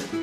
Olá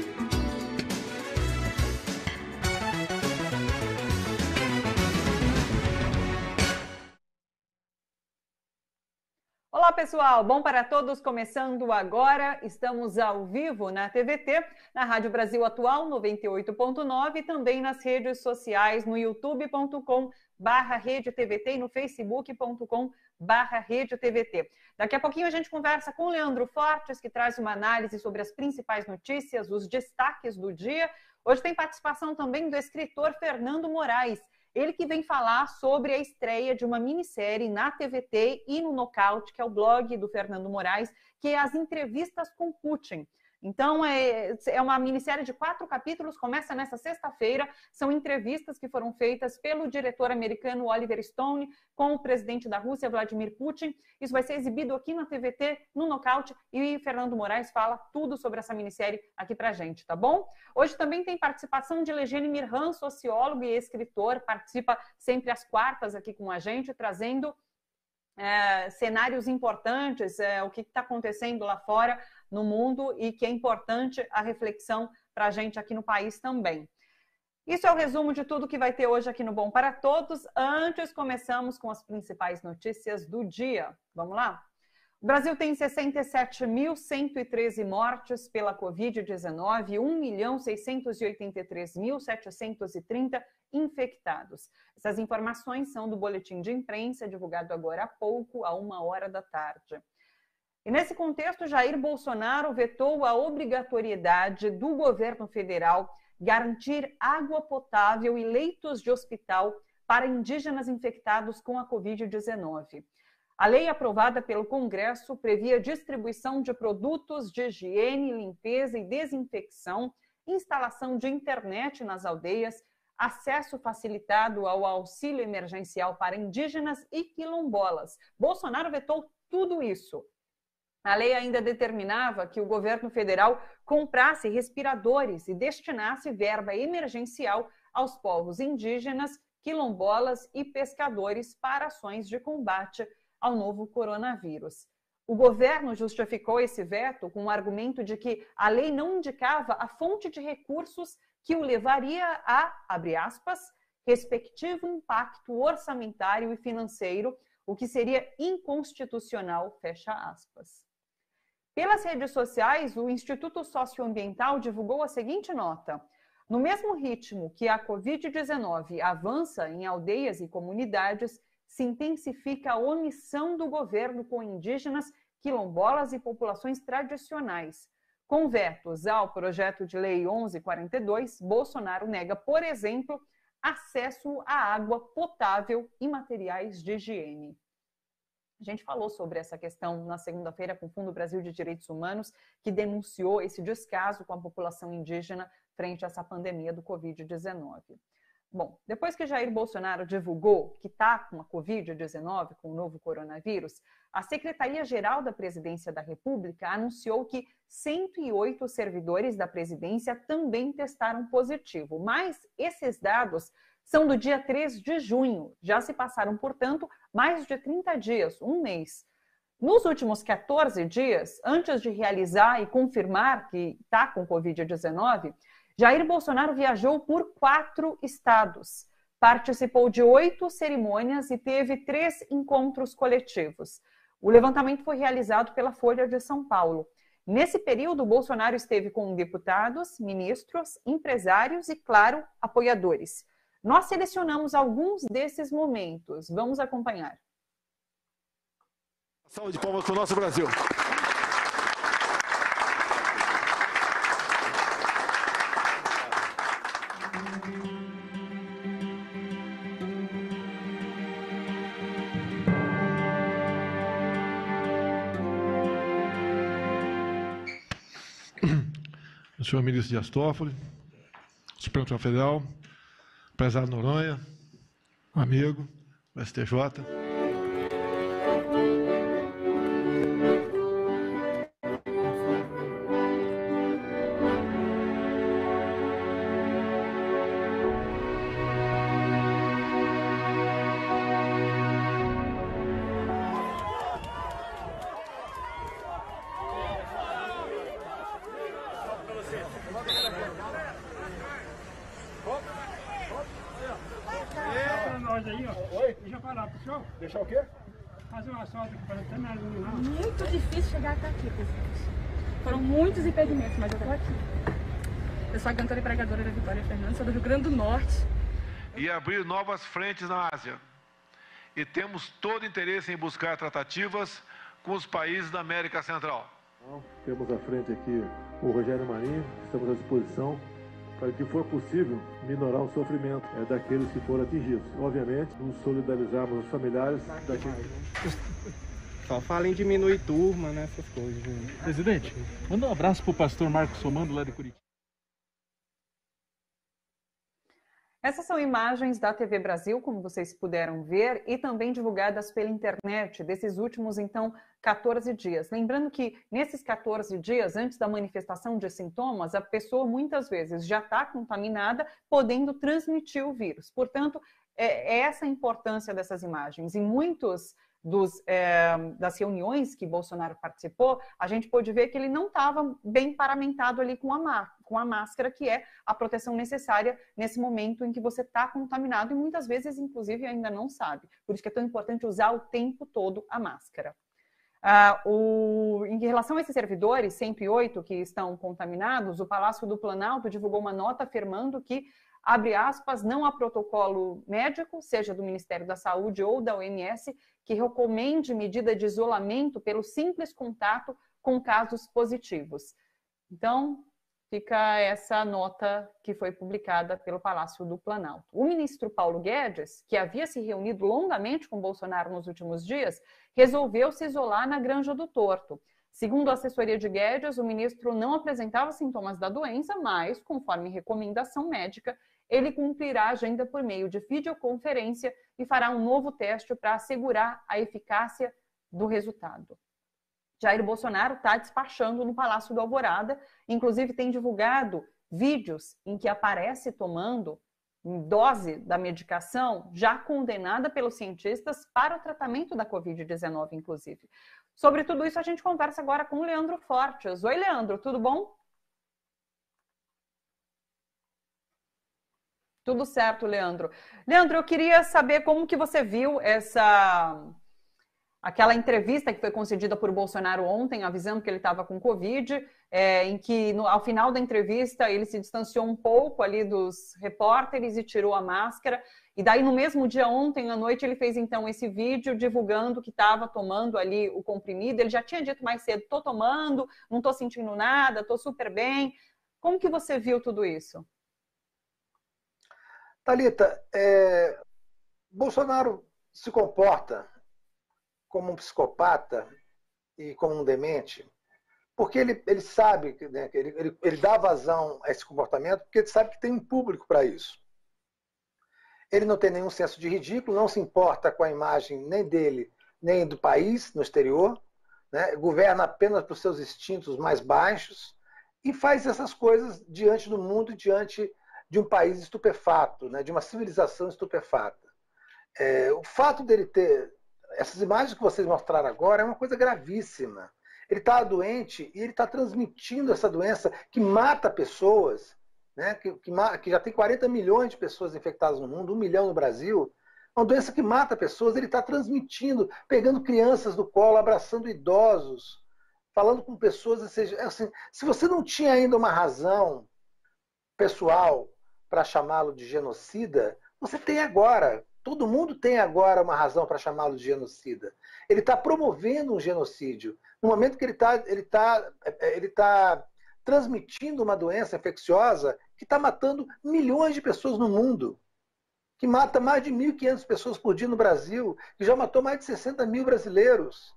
pessoal, bom para todos, começando agora, estamos ao vivo na TVT, na Rádio Brasil Atual 98.9 e também nas redes sociais no youtube.com/RedeTVT e no facebook.com/RedeTVT. Daqui a pouquinho a gente conversa com o Leandro Fortes, que traz uma análise sobre as principais notícias, os destaques do dia. Hoje tem participação também do escritor Fernando Moraes. Ele que vem falar sobre a estreia de uma minissérie na TVT e no Nocaute, que é o blog do Fernando Moraes, que é as entrevistas com Putin. Então, é uma minissérie de 4 capítulos, começa nessa sexta-feira. São entrevistas que foram feitas pelo diretor americano Oliver Stone com o presidente da Rússia, Vladimir Putin. Isso vai ser exibido aqui na TVT, no Nocaute, e Fernando Moraes fala tudo sobre essa minissérie aqui pra gente, tá bom? Hoje também tem participação de Legene Mirhan, sociólogo e escritor, participa sempre às quartas aqui com a gente, trazendo cenários importantes, o que está acontecendo lá fora no mundo e que é importante a reflexão para a gente aqui no país também. Isso é o resumo de tudo que vai ter hoje aqui no Bom para Todos. Antes, começamos com as principais notícias do dia. Vamos lá? O Brasil tem 67.113 mortes pela Covid-19 e 1.683.730 infectados. Essas informações são do boletim de imprensa divulgado agora há pouco, à 1h da tarde. E nesse contexto, Jair Bolsonaro vetou a obrigatoriedade do governo federal garantir água potável e leitos de hospital para indígenas infectados com a Covid-19. A lei aprovada pelo Congresso previa distribuição de produtos de higiene, limpeza e desinfecção, instalação de internet nas aldeias, acesso facilitado ao auxílio emergencial para indígenas e quilombolas. Bolsonaro vetou tudo isso. A lei ainda determinava que o governo federal comprasse respiradores e destinasse verba emergencial aos povos indígenas, quilombolas e pescadores para ações de combate ao novo coronavírus. O governo justificou esse veto com o argumento de que a lei não indicava a fonte de recursos que o levaria a, abre aspas, respectivo impacto orçamentário e financeiro, o que seria inconstitucional, fecha aspas. Pelas redes sociais, o Instituto Socioambiental divulgou a seguinte nota: no mesmo ritmo que a Covid-19 avança em aldeias e comunidades, se intensifica a omissão do governo com indígenas, quilombolas e populações tradicionais. Com vetos ao projeto de lei 1142, Bolsonaro nega, por exemplo, acesso à água potável e materiais de higiene. A gente falou sobre essa questão na segunda-feira com o Fundo Brasil de Direitos Humanos, que denunciou esse descaso com a população indígena frente a essa pandemia do Covid-19. Bom, depois que Jair Bolsonaro divulgou que está com a Covid-19, com o novo coronavírus, a Secretaria-Geral da Presidência da República anunciou que 108 servidores da presidência também testaram positivo, mas esses dados são do dia 3 de junho. Já se passaram, portanto, mais de 30 dias, um mês. Nos últimos 14 dias, antes de realizar e confirmar que está com Covid-19, Jair Bolsonaro viajou por 4 estados, participou de 8 cerimônias e teve 3 encontros coletivos. O levantamento foi realizado pela Folha de São Paulo. Nesse período, Bolsonaro esteve com deputados, ministros, empresários e, claro, apoiadores. Nós selecionamos alguns desses momentos. Vamos acompanhar. Salve de palmas para o nosso Brasil. O senhor ministro Dias Toffoli, Supremo Tribunal Federal, prezado Noronha, um amigo do STJ. Nós aí, ó. Oi? Deixa eu falar, pessoal. Deixar o quê? Fazer uma assalto aqui para ter mais um lá. Muito difícil chegar até aqui, pessoal. Foram muitos impedimentos, mas eu estou aqui. Eu sou a cantora e pregadora da Vitória Fernandes, sou do Rio Grande do Norte. E abrir novas frentes na Ásia. E temos todo interesse em buscar tratativas com os países da América Central. Temos à frente aqui o Rogério Marinho, estamos à disposição para que for possível minorar o sofrimento daqueles que foram atingidos. Obviamente, nos solidarizarmos os familiares daqueles. Só fala em diminuir turma, né, essas coisas. Presidente, manda um abraço para o pastor Marcos Somando, lá de Curitiba. Essas são imagens da TV Brasil, como vocês puderam ver, e também divulgadas pela internet desses últimos, então, 14 dias. Lembrando que nesses 14 dias, antes da manifestação de sintomas, a pessoa muitas vezes já está contaminada, podendo transmitir o vírus. Portanto, é essa a importância dessas imagens. E muitos das reuniões que Bolsonaro participou, a gente pôde ver que ele não estava bem paramentado ali com a máscara, que é a proteção necessária nesse momento em que você está contaminado e muitas vezes, inclusive, ainda não sabe. Por isso que é tão importante usar o tempo todo a máscara. Em relação a esses servidores, 108 que estão contaminados, o Palácio do Planalto divulgou uma nota afirmando que, abre aspas, não há protocolo médico, seja do Ministério da Saúde ou da OMS, que recomende medida de isolamento pelo simples contato com casos positivos. Então, fica essa nota que foi publicada pelo Palácio do Planalto. O ministro Paulo Guedes, que havia se reunido longamente com Bolsonaro nos últimos dias, resolveu se isolar na Granja do Torto. Segundo a assessoria de Guedes, o ministro não apresentava sintomas da doença, mas, conforme recomendação médica, ele cumprirá a agenda por meio de videoconferência e fará um novo teste para assegurar a eficácia do resultado. Jair Bolsonaro está despachando no Palácio do Alvorada, inclusive tem divulgado vídeos em que aparece tomando dose da medicação já condenada pelos cientistas para o tratamento da Covid-19, inclusive. Sobre tudo isso, a gente conversa agora com o Leandro Fortes. Oi, Leandro, tudo bom? Tudo certo, Leandro. Leandro, eu queria saber como que você viu aquela entrevista que foi concedida por Bolsonaro ontem, avisando que ele estava com Covid, em que ao final da entrevista ele se distanciou um pouco ali dos repórteres e tirou a máscara. E daí no mesmo dia, ontem à noite, ele fez então esse vídeo divulgando que estava tomando ali o comprimido. Ele já tinha dito mais cedo, estou tomando, não estou sentindo nada, estou super bem. Como que você viu tudo isso? Thalita, Bolsonaro se comporta como um psicopata e como um demente, porque ele sabe, né, que ele dá vazão a esse comportamento, porque ele sabe que tem um público para isso. Ele não tem nenhum senso de ridículo, não se importa com a imagem nem dele, nem do país no exterior, né, governa apenas por seus instintos mais baixos e faz essas coisas diante do mundo, diante de um país estupefato, né, de uma civilização estupefata. O fato dele ter essas imagens que vocês mostraram agora é uma coisa gravíssima. Ele está doente e ele está transmitindo essa doença que mata pessoas, né, que já tem 40 milhões de pessoas infectadas no mundo, 1 milhão no Brasil. Uma doença que mata pessoas, ele está transmitindo, pegando crianças do colo, abraçando idosos, falando com pessoas. Ou seja, assim, se você não tinha ainda uma razão pessoal para chamá-lo de genocida, você tem agora. Todo mundo tem agora uma razão para chamá-lo de genocida. Ele está promovendo um genocídio. No momento que ele tá transmitindo uma doença infecciosa que está matando milhões de pessoas no mundo, que mata mais de 1.500 pessoas por dia no Brasil, que já matou mais de 60 mil brasileiros.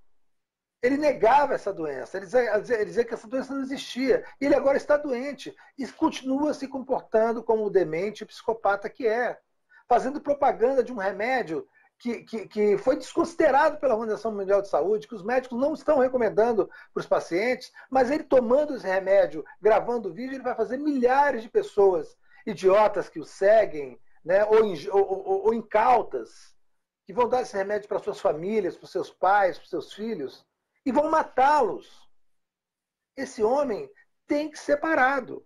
Ele negava essa doença, ele dizia que essa doença não existia. E ele agora está doente e continua se comportando como o demente e psicopata que é, fazendo propaganda de um remédio que foi desconsiderado pela Organização Mundial de Saúde, que os médicos não estão recomendando para os pacientes, mas ele tomando esse remédio, gravando o vídeo, ele vai fazer milhares de pessoas idiotas que o seguem, né, ou incautas, que vão dar esse remédio para suas famílias, para os seus pais, para os seus filhos, e vão matá-los. Esse homem tem que ser parado.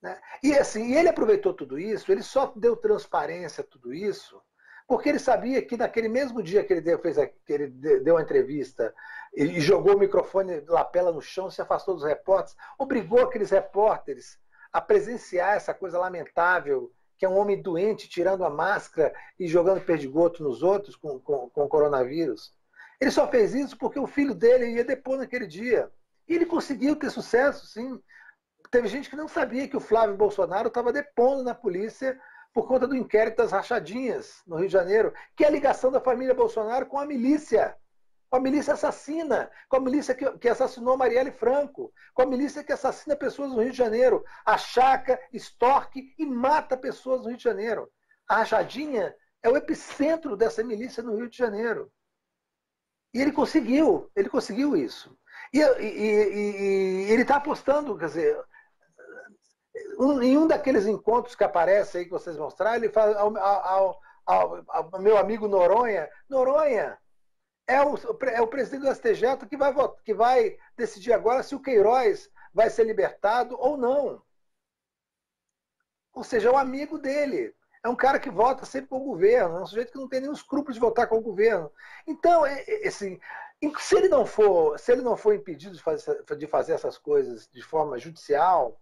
Né? E assim, ele aproveitou tudo isso, ele só deu transparência a tudo isso, porque ele sabia que naquele mesmo dia que ele deu a entrevista e jogou o microfone lapela no chão, se afastou dos repórteres, obrigou aqueles repórteres a presenciar essa coisa lamentável, que é um homem doente tirando a máscara e jogando perdigoto nos outros com o coronavírus. Ele só fez isso porque o filho dele ia depor naquele dia. E ele conseguiu ter sucesso, sim. Teve gente que não sabia que o Flávio Bolsonaro estava depondo na polícia por conta do inquérito das rachadinhas no Rio de Janeiro, que é a ligação da família Bolsonaro com a milícia assassina, com a milícia que assassinou Marielle Franco, com a milícia que assassina pessoas no Rio de Janeiro, achaca, extorque e mata pessoas no Rio de Janeiro. A rachadinha é o epicentro dessa milícia no Rio de Janeiro. E ele conseguiu isso. E ele está apostando, quer dizer, em um daqueles encontros que aparece aí que vocês mostraram, ele fala ao meu amigo Noronha é o presidente do STJ que vai decidir agora se o Queiroz vai ser libertado ou não. Ou seja, é o amigo dele. É um cara que vota sempre com o governo, é um sujeito que não tem nenhum escrúpulo de votar com o governo. Então, assim, se ele não for impedido de fazer essas coisas de forma judicial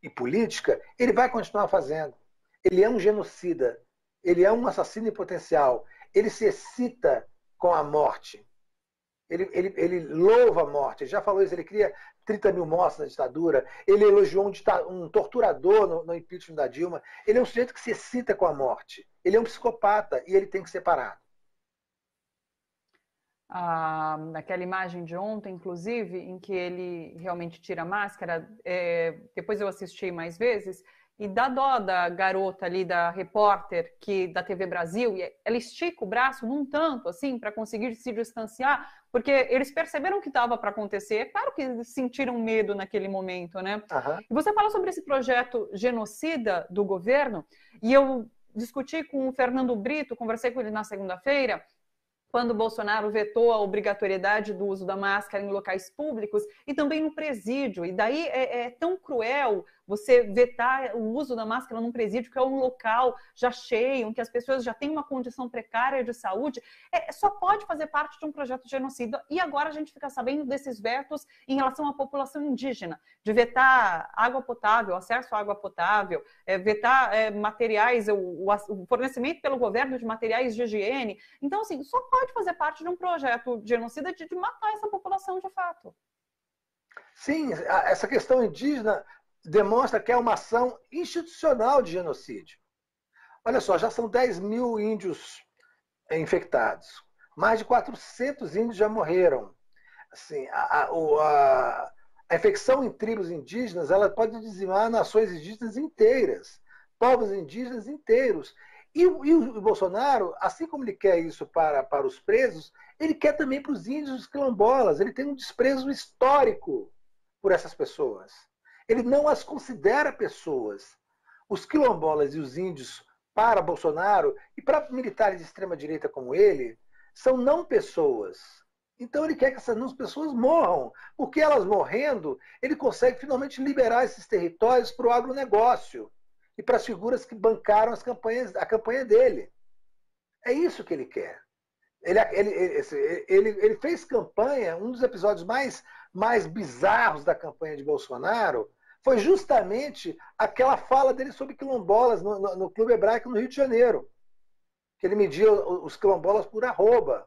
e política, ele vai continuar fazendo. Ele é um genocida, ele é um assassino em potencial, ele se excita com a morte. Ele louva a morte, ele já falou isso, ele cria 30 mil mortes na ditadura, ele elogiou um torturador no impeachment da Dilma. Ele é um sujeito que se excita com a morte. Ele é um psicopata e ele tem que ser parado. Naquela imagem de ontem, inclusive, em que ele realmente tira a máscara, depois eu assisti mais vezes, e dá dó da garota ali, da repórter da TV Brasil, e ela estica o braço num tanto, assim, para conseguir se distanciar, porque eles perceberam que estava para acontecer. É claro que eles sentiram medo naquele momento, né? Uhum. E você fala sobre esse projeto genocida do governo, e eu discuti com o Fernando Brito, conversei com ele na segunda-feira, quando o Bolsonaro vetou a obrigatoriedade do uso da máscara em locais públicos e também no presídio. E daí é tão cruel você vetar o uso da máscara num presídio, que é um local já cheio, em que as pessoas já têm uma condição precária de saúde. Só pode fazer parte de um projeto genocida. E agora a gente fica sabendo desses vetos em relação à população indígena, de vetar água potável, acesso à água potável, vetar materiais, o fornecimento pelo governo de materiais de higiene. Então, assim, só pode fazer parte de um projeto genocida de matar essa população de fato. Sim, essa questão indígena demonstra que é uma ação institucional de genocídio. Olha só, já são 10 mil índios infectados. Mais de 400 índios já morreram. Assim, a infecção em tribos indígenas, ela pode dizimar nações indígenas inteiras, povos indígenas inteiros. E o Bolsonaro, assim como ele quer isso para os presos, ele quer também para os índios quilombolas. Ele tem um desprezo histórico por essas pessoas. Ele não as considera pessoas. Os quilombolas e os índios, para Bolsonaro e para militares de extrema-direita como ele, são não pessoas. Então ele quer que essas não pessoas morram, porque elas morrendo, ele consegue finalmente liberar esses territórios para o agronegócio e para as figuras que bancaram a campanha dele. É isso que ele quer. Ele fez campanha, um dos episódios mais bizarros da campanha de Bolsonaro foi justamente aquela fala dele sobre quilombolas no Clube Hebraico no Rio de Janeiro, que ele media os quilombolas por arroba.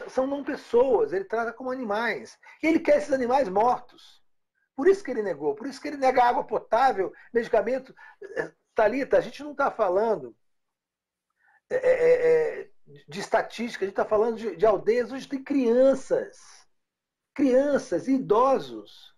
São não pessoas, ele trata como animais. E ele quer esses animais mortos. Por isso que ele negou, por isso que ele nega água potável, medicamento. Thalita, a gente não está falando de estatística, a gente está falando de aldeias onde tem crianças e idosos.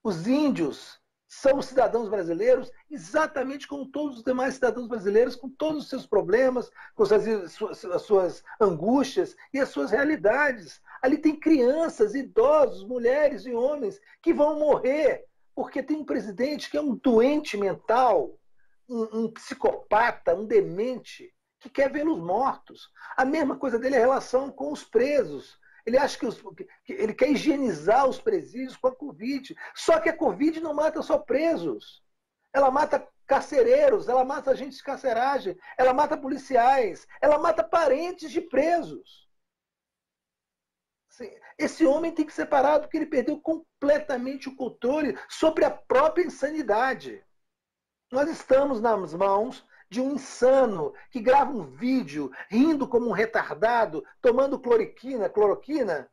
Os índios são cidadãos brasileiros exatamente como todos os demais cidadãos brasileiros, com todos os seus problemas, com as suas angústias e as suas realidades. Ali tem crianças, idosos, mulheres e homens que vão morrer porque tem um presidente que é um doente mental, um psicopata, um demente, que quer vê-los mortos. A mesma coisa dele é a relação com os presos. Ele acha que ele quer higienizar os presídios com a Covid. Só que a Covid não mata só presos. Ela mata carcereiros, ela mata agentes de carceragem, ela mata policiais, ela mata parentes de presos. Esse homem tem que ser parado porque ele perdeu completamente o controle sobre a própria insanidade. Nós estamos nas mãos de um insano que grava um vídeo rindo como um retardado, tomando cloroquina,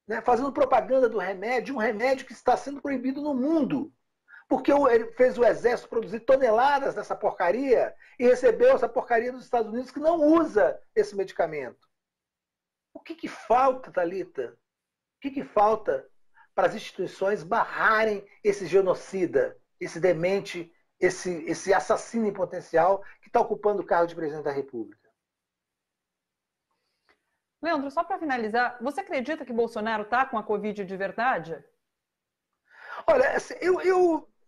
né, fazendo propaganda do remédio, um remédio que está sendo proibido no mundo. Porque ele fez o exército produzir toneladas dessa porcaria e recebeu essa porcaria dos Estados Unidos que não usa esse medicamento. O que falta, Thalita? O que falta para as instituições barrarem esse genocida, esse demente, esse assassino em potencial que está ocupando o cargo de presidente da República? Leandro, só para finalizar, você acredita que Bolsonaro está com a Covid de verdade? Olha,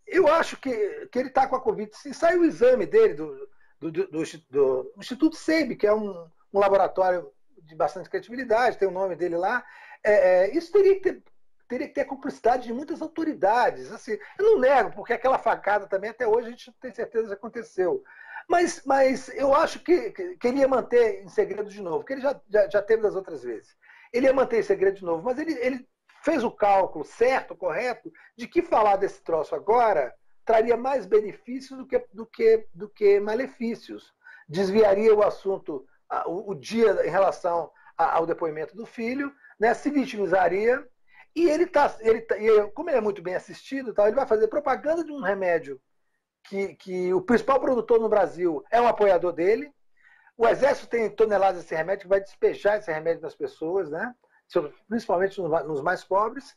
eu acho que ele está com a Covid. Sim, saiu o exame dele do Instituto SEIB, que é um laboratório de bastante credibilidade, tem o nome dele lá. Isso teria que ter a cumplicidade de muitas autoridades. Assim, eu não nego, porque aquela facada também, até hoje, a gente não tem certeza que aconteceu. Mas eu acho que ele ia manter em segredo de novo, que ele já teve das outras vezes. Ele ia manter em segredo de novo, mas ele fez o cálculo certo, correto, de que falar desse troço agora traria mais benefícios do que malefícios. Desviaria o assunto, o dia em relação ao depoimento do filho, né, se vitimizaria, e como ele é muito bem assistido, ele vai fazer propaganda de um remédio que o principal produtor no Brasil é um apoiador dele. O Exército tem toneladas desse remédio, que vai despejar esse remédio nas pessoas, né? Principalmente nos mais pobres,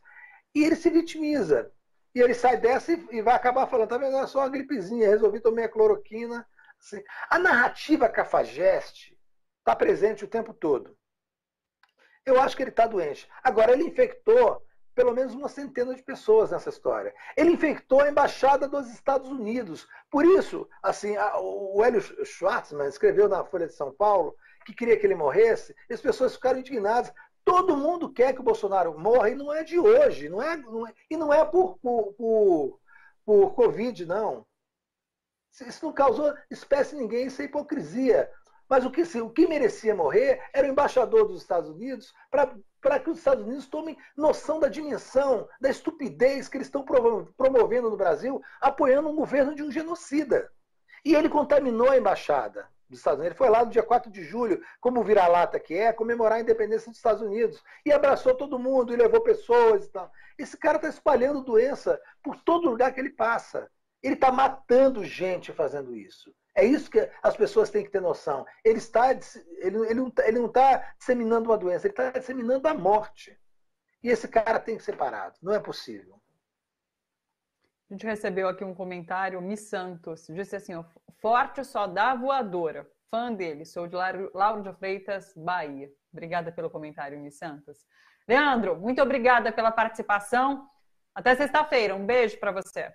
e ele se vitimiza. E ele sai dessa e vai acabar falando, tá vendo, é só uma gripezinha, resolvi tomar a cloroquina. Assim. A narrativa cafajeste está presente o tempo todo. Eu acho que ele está doente. Agora, ele infectou pelo menos uma centena de pessoas nessa história. Ele infectou a embaixada dos Estados Unidos. Por isso, assim, o Hélio Schwartzman escreveu na Folha de São Paulo que queria que ele morresse, e as pessoas ficaram indignadas. Todo mundo quer que o Bolsonaro morra, e não é de hoje, e não é por Covid, não. Isso não causou espécie ninguém, isso é hipocrisia. Mas o que merecia morrer era o embaixador dos Estados Unidos, para que os Estados Unidos tomem noção da dimensão, da estupidez que eles estão promovendo no Brasil, apoiando um governo de um genocida. E ele contaminou a embaixada dos Estados Unidos. Ele foi lá no dia 4 de julho, como vira-lata que é, comemorar a independência dos Estados Unidos. E abraçou todo mundo, e levou pessoas e tal. Esse cara está espalhando doença por todo lugar que ele passa. Ele está matando gente fazendo isso. É isso que as pessoas têm que ter noção. Ele não está disseminando uma doença, ele está disseminando a morte. E esse cara tem que ser parado. Não é possível. A gente recebeu aqui um comentário, Miss Santos, disse assim, ó, forte só dá voadora. Fã dele, sou de Lauro de Freitas, Bahia. Obrigada pelo comentário, Miss Santos. Leandro, muito obrigada pela participação. Até sexta-feira. Um beijo para você.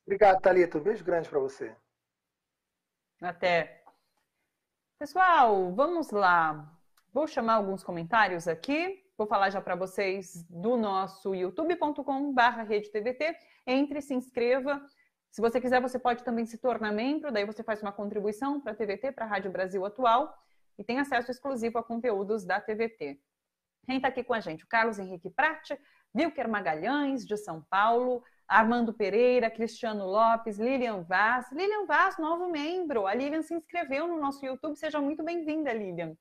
Obrigado, Thalita. Um beijo grande para você. Até. Pessoal, vamos lá. Vou chamar alguns comentários aqui. Vou falar já para vocês do nosso youtube.com/redetvt. Entre, se inscreva. Se você quiser, você pode também se tornar membro. Daí você faz uma contribuição para a TVT, para a Rádio Brasil Atual. E tem acesso exclusivo a conteúdos da TVT. Quem está aqui com a gente? O Carlos Henrique Prati, Wilker Magalhães, de São Paulo, Armando Pereira, Cristiano Lopes, Lilian Vaz. Lilian Vaz, novo membro. A Lilian se inscreveu no nosso YouTube. Seja muito bem-vinda, Lilian.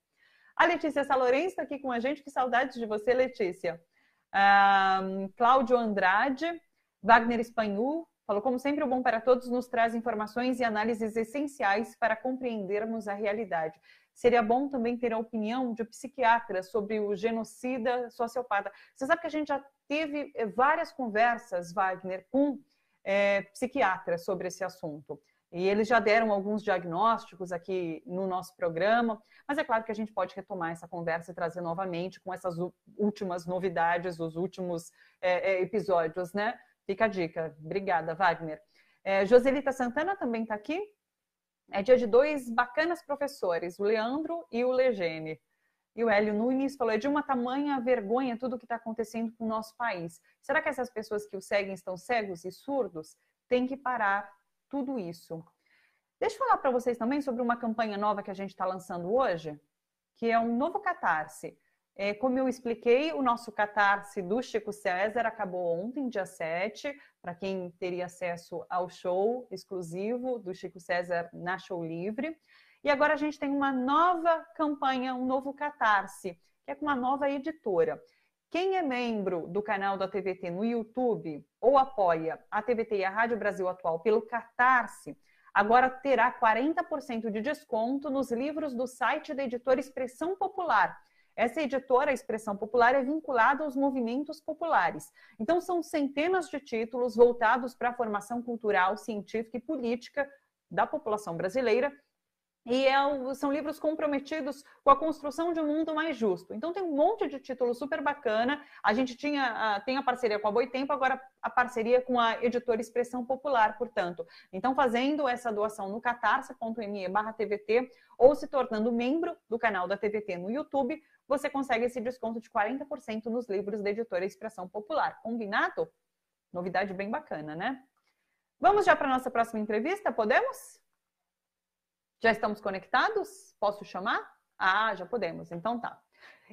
A Letícia Salorense está aqui com a gente. Que saudades de você, Letícia. Cláudio Andrade, Wagner Espanhol, falou, como sempre, o Bom para Todos nos traz informações e análises essenciais para compreendermos a realidade. Seria bom também ter a opinião de psiquiatras sobre o genocida sociopata. Você sabe que a gente já teve várias conversas, Wagner, com psiquiatras sobre esse assunto. E eles já deram alguns diagnósticos aqui no nosso programa, mas é claro que a gente pode retomar essa conversa e trazer novamente com essas últimas novidades, os últimos episódios, né? Fica a dica. Obrigada, Wagner. Joselita Santana também está aqui. É dia de dois bacanas professores, o Leandro e o Legene. E o Hélio Nunes falou, é de uma tamanha vergonha tudo o que está acontecendo com o nosso país. Será que essas pessoas que o seguem estão cegos e surdos? Tem que parar tudo isso. Deixa eu falar para vocês também sobre uma campanha nova que a gente está lançando hoje, que é um novo Catarse. Como eu expliquei, o nosso Catarse do Chico César acabou ontem, dia 7, para quem teria acesso ao show exclusivo do Chico César na Show Livre. E agora a gente tem uma nova campanha, um novo Catarse, que é com uma nova editora. Quem é membro do canal da TVT no YouTube ou apoia a TVT e a Rádio Brasil Atual pelo Catarse, agora terá 40% de desconto nos livros do site da editora Expressão Popular. Essa editora, a Expressão Popular, é vinculada aos movimentos populares. Então, são centenas de títulos voltados para a formação cultural, científica e política da população brasileira. E são livros comprometidos com a construção de um mundo mais justo. Então, tem um monte de título super bacana. A gente tem a parceria com a Boitempo, agora a parceria com a editora Expressão Popular, portanto. Então, fazendo essa doação no catarse.me/TVT ou se tornando membro do canal da TVT no YouTube, você consegue esse desconto de 40% nos livros da editora Expressão Popular. Combinado? Novidade bem bacana, né? Vamos já para a nossa próxima entrevista? Podemos? Já estamos conectados? Posso chamar? Ah, já podemos, então tá.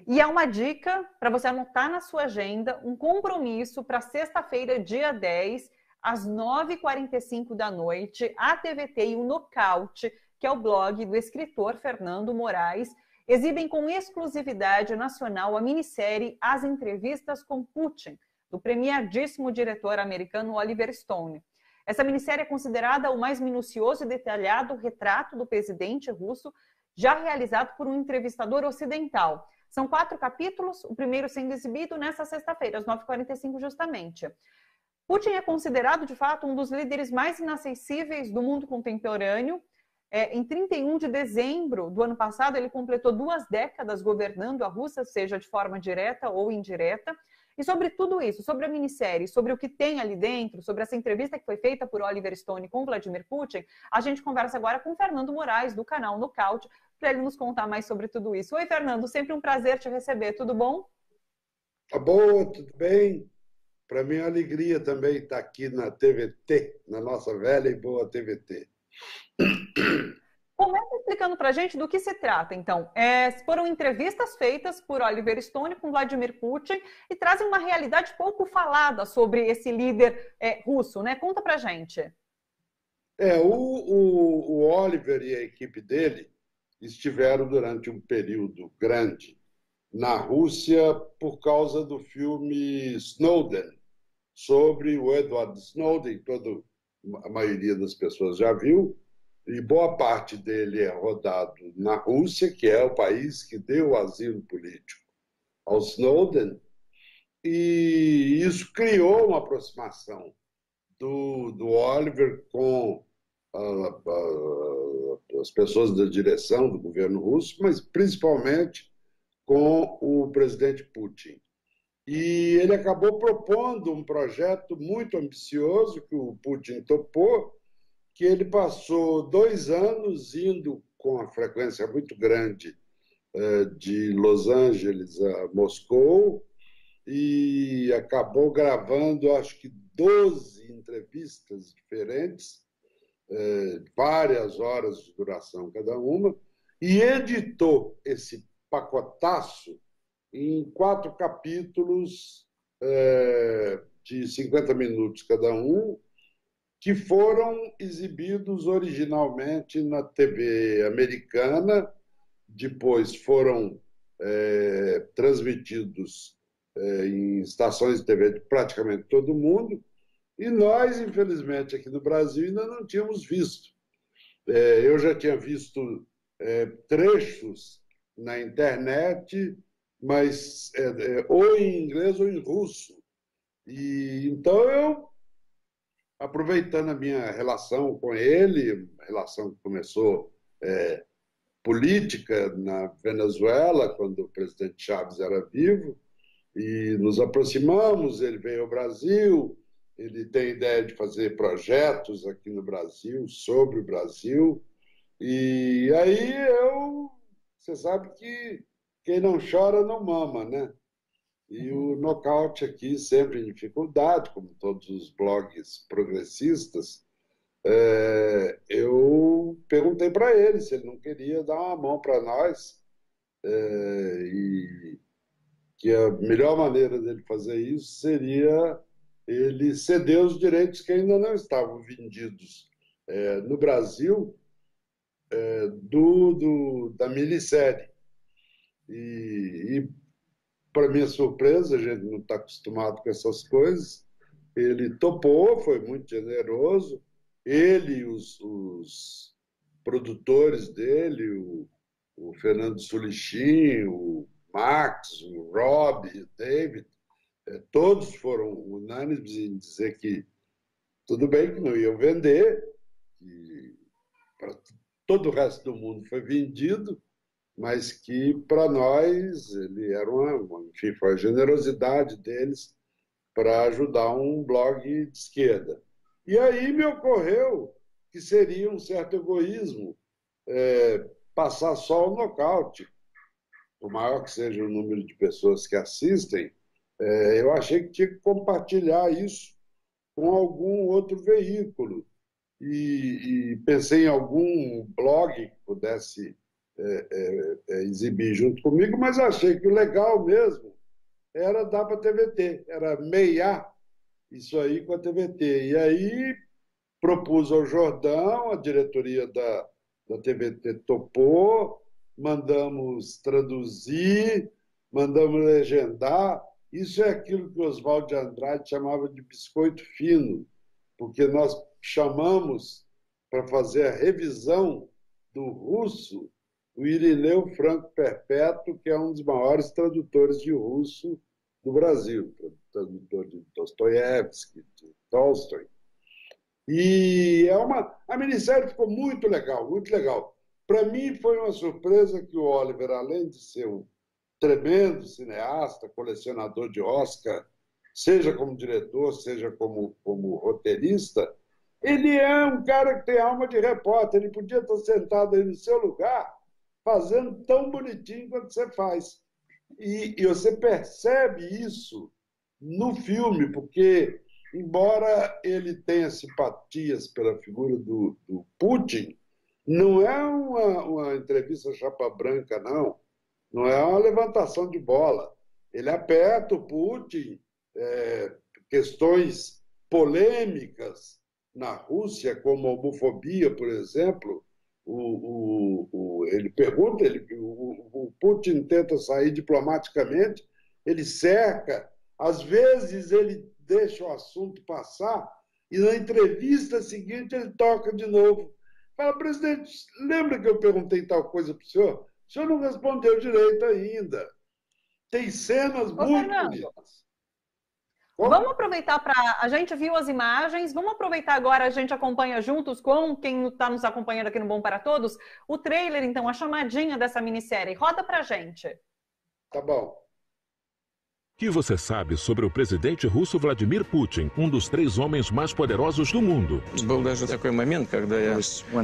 E é uma dica para você anotar na sua agenda um compromisso para sexta-feira, dia 10, às 9h45 da noite, a TVT e o Nocaute, que é o blog do escritor Fernando Moraes, exibem com exclusividade nacional a minissérie As Entrevistas com Putin, do premiadíssimo diretor americano Oliver Stone. Essa minissérie é considerada o mais minucioso e detalhado retrato do presidente russo, já realizado por um entrevistador ocidental. São 4 capítulos, o primeiro sendo exibido nesta sexta-feira, às 9h45 justamente. Putin é considerado, de fato, um dos líderes mais inacessíveis do mundo contemporâneo. Em 31 de dezembro do ano passado, ele completou 2 décadas governando a Rússia, seja de forma direta ou indireta. E sobre tudo isso, sobre a minissérie, sobre o que tem ali dentro, sobre essa entrevista que foi feita por Oliver Stone com Vladimir Putin, a gente conversa agora com o Fernando Moraes, do canal Nocaute, para ele nos contar mais sobre tudo isso. Oi, Fernando, sempre um prazer te receber, tudo bom? Tá bom, tudo bem. Para mim é uma alegria também estar aqui na TVT, na nossa velha e boa TVT. Começa explicando para a gente do que se trata, então. Foram entrevistas feitas por Oliver Stone com Vladimir Putin e trazem uma realidade pouco falada sobre esse líder russo, né? Conta para a gente. O Oliver e a equipe dele estiveram durante um período grande na Rússia por causa do filme Snowden, sobre o Edward Snowden, a maioria das pessoas já viu, e boa parte dele é rodado na Rússia, que é o país que deu asilo político ao Snowden, e isso criou uma aproximação do Oliver com as pessoas da direção do governo russo, mas principalmente com o presidente Putin. E ele acabou propondo um projeto muito ambicioso que o Putin topou, que ele passou 2 anos indo com a frequência muito grande de Los Angeles a Moscou e acabou gravando, acho que 12 entrevistas diferentes, várias horas de duração cada uma, e editou esse pacotaço em 4 capítulos de 50 minutos cada um, que foram exibidos originalmente na TV americana, depois foram transmitidos em estações de TV de praticamente todo mundo, e nós, infelizmente, aqui no Brasil ainda não tínhamos visto. Eu já tinha visto trechos na internet, mas ou em inglês ou em russo. E então eu, aproveitando a minha relação com ele, relação que começou política na Venezuela, quando o presidente Chávez era vivo, e nos aproximamos, ele veio ao Brasil, ele tem ideia de fazer projetos aqui no Brasil, sobre o Brasil, e aí você sabe que quem não chora não mama, né? E o nocaute aqui sempre em dificuldade, como todos os blogs progressistas. Eu perguntei para ele se ele não queria dar uma mão para nós, e que a melhor maneira dele fazer isso seria ele ceder os direitos que ainda não estavam vendidos no Brasil da minissérie. E para minha surpresa, a gente não está acostumado com essas coisas, ele topou, foi muito generoso. Ele e os produtores dele, o Fernando Sulichin, o Max, o Rob, o David, todos foram unânimes em dizer que tudo bem, que não iam vender, que para todo o resto do mundo foi vendido, mas que para nós ele era enfim, foi a generosidade deles para ajudar um blog de esquerda. E aí me ocorreu que seria um certo egoísmo passar só o nocaute. Por maior que seja o número de pessoas que assistem, eu achei que tinha que compartilhar isso com algum outro veículo. E pensei em algum blog que pudesse exibir junto comigo, mas achei que o legal mesmo era dar para a TVT, era meiar isso aí com a TVT. E aí propus ao Jordão, a diretoria da TVT topou, mandamos traduzir, mandamos legendar. Isso é aquilo que o Oswaldo de Andrade chamava de biscoito fino, porque nós chamamos para fazer a revisão do russo o Irineu Franco Perpétuo, que é um dos maiores tradutores de russo do Brasil, tradutor de Dostoiévski, de Tolstói. E a minissérie ficou muito legal, muito legal. Para mim foi uma surpresa que o Oliver, além de ser um tremendo cineasta, colecionador de Oscar, seja como diretor, seja como roteirista, ele é um cara que tem alma de repórter. Ele podia estar sentado aí no seu lugar, fazendo tão bonitinho quanto você faz. E você percebe isso no filme, porque, embora ele tenha simpatias pela figura do Putin, não é uma entrevista chapa branca, não. Não é uma levantação de bola. Ele aperta o Putin, questões polêmicas na Rússia, como a homofobia, por exemplo. Ele pergunta, o Putin tenta sair diplomaticamente, ele cerca, às vezes ele deixa o assunto passar e na entrevista seguinte ele toca de novo. Fala, presidente, lembra que eu perguntei tal coisa para o senhor? O senhor não respondeu direito ainda. Tem cenas muito bonitas. Vamos aproveitar para... A gente viu as imagens, vamos aproveitar agora, a gente acompanha juntos com quem está nos acompanhando aqui no Bom para Todos, o trailer, então, a chamadinha dessa minissérie. Roda pra gente. Tá bom. O que você sabe sobre o presidente russo Vladimir Putin, um dos 3 homens mais poderosos do mundo? Был даже такой момент, когда я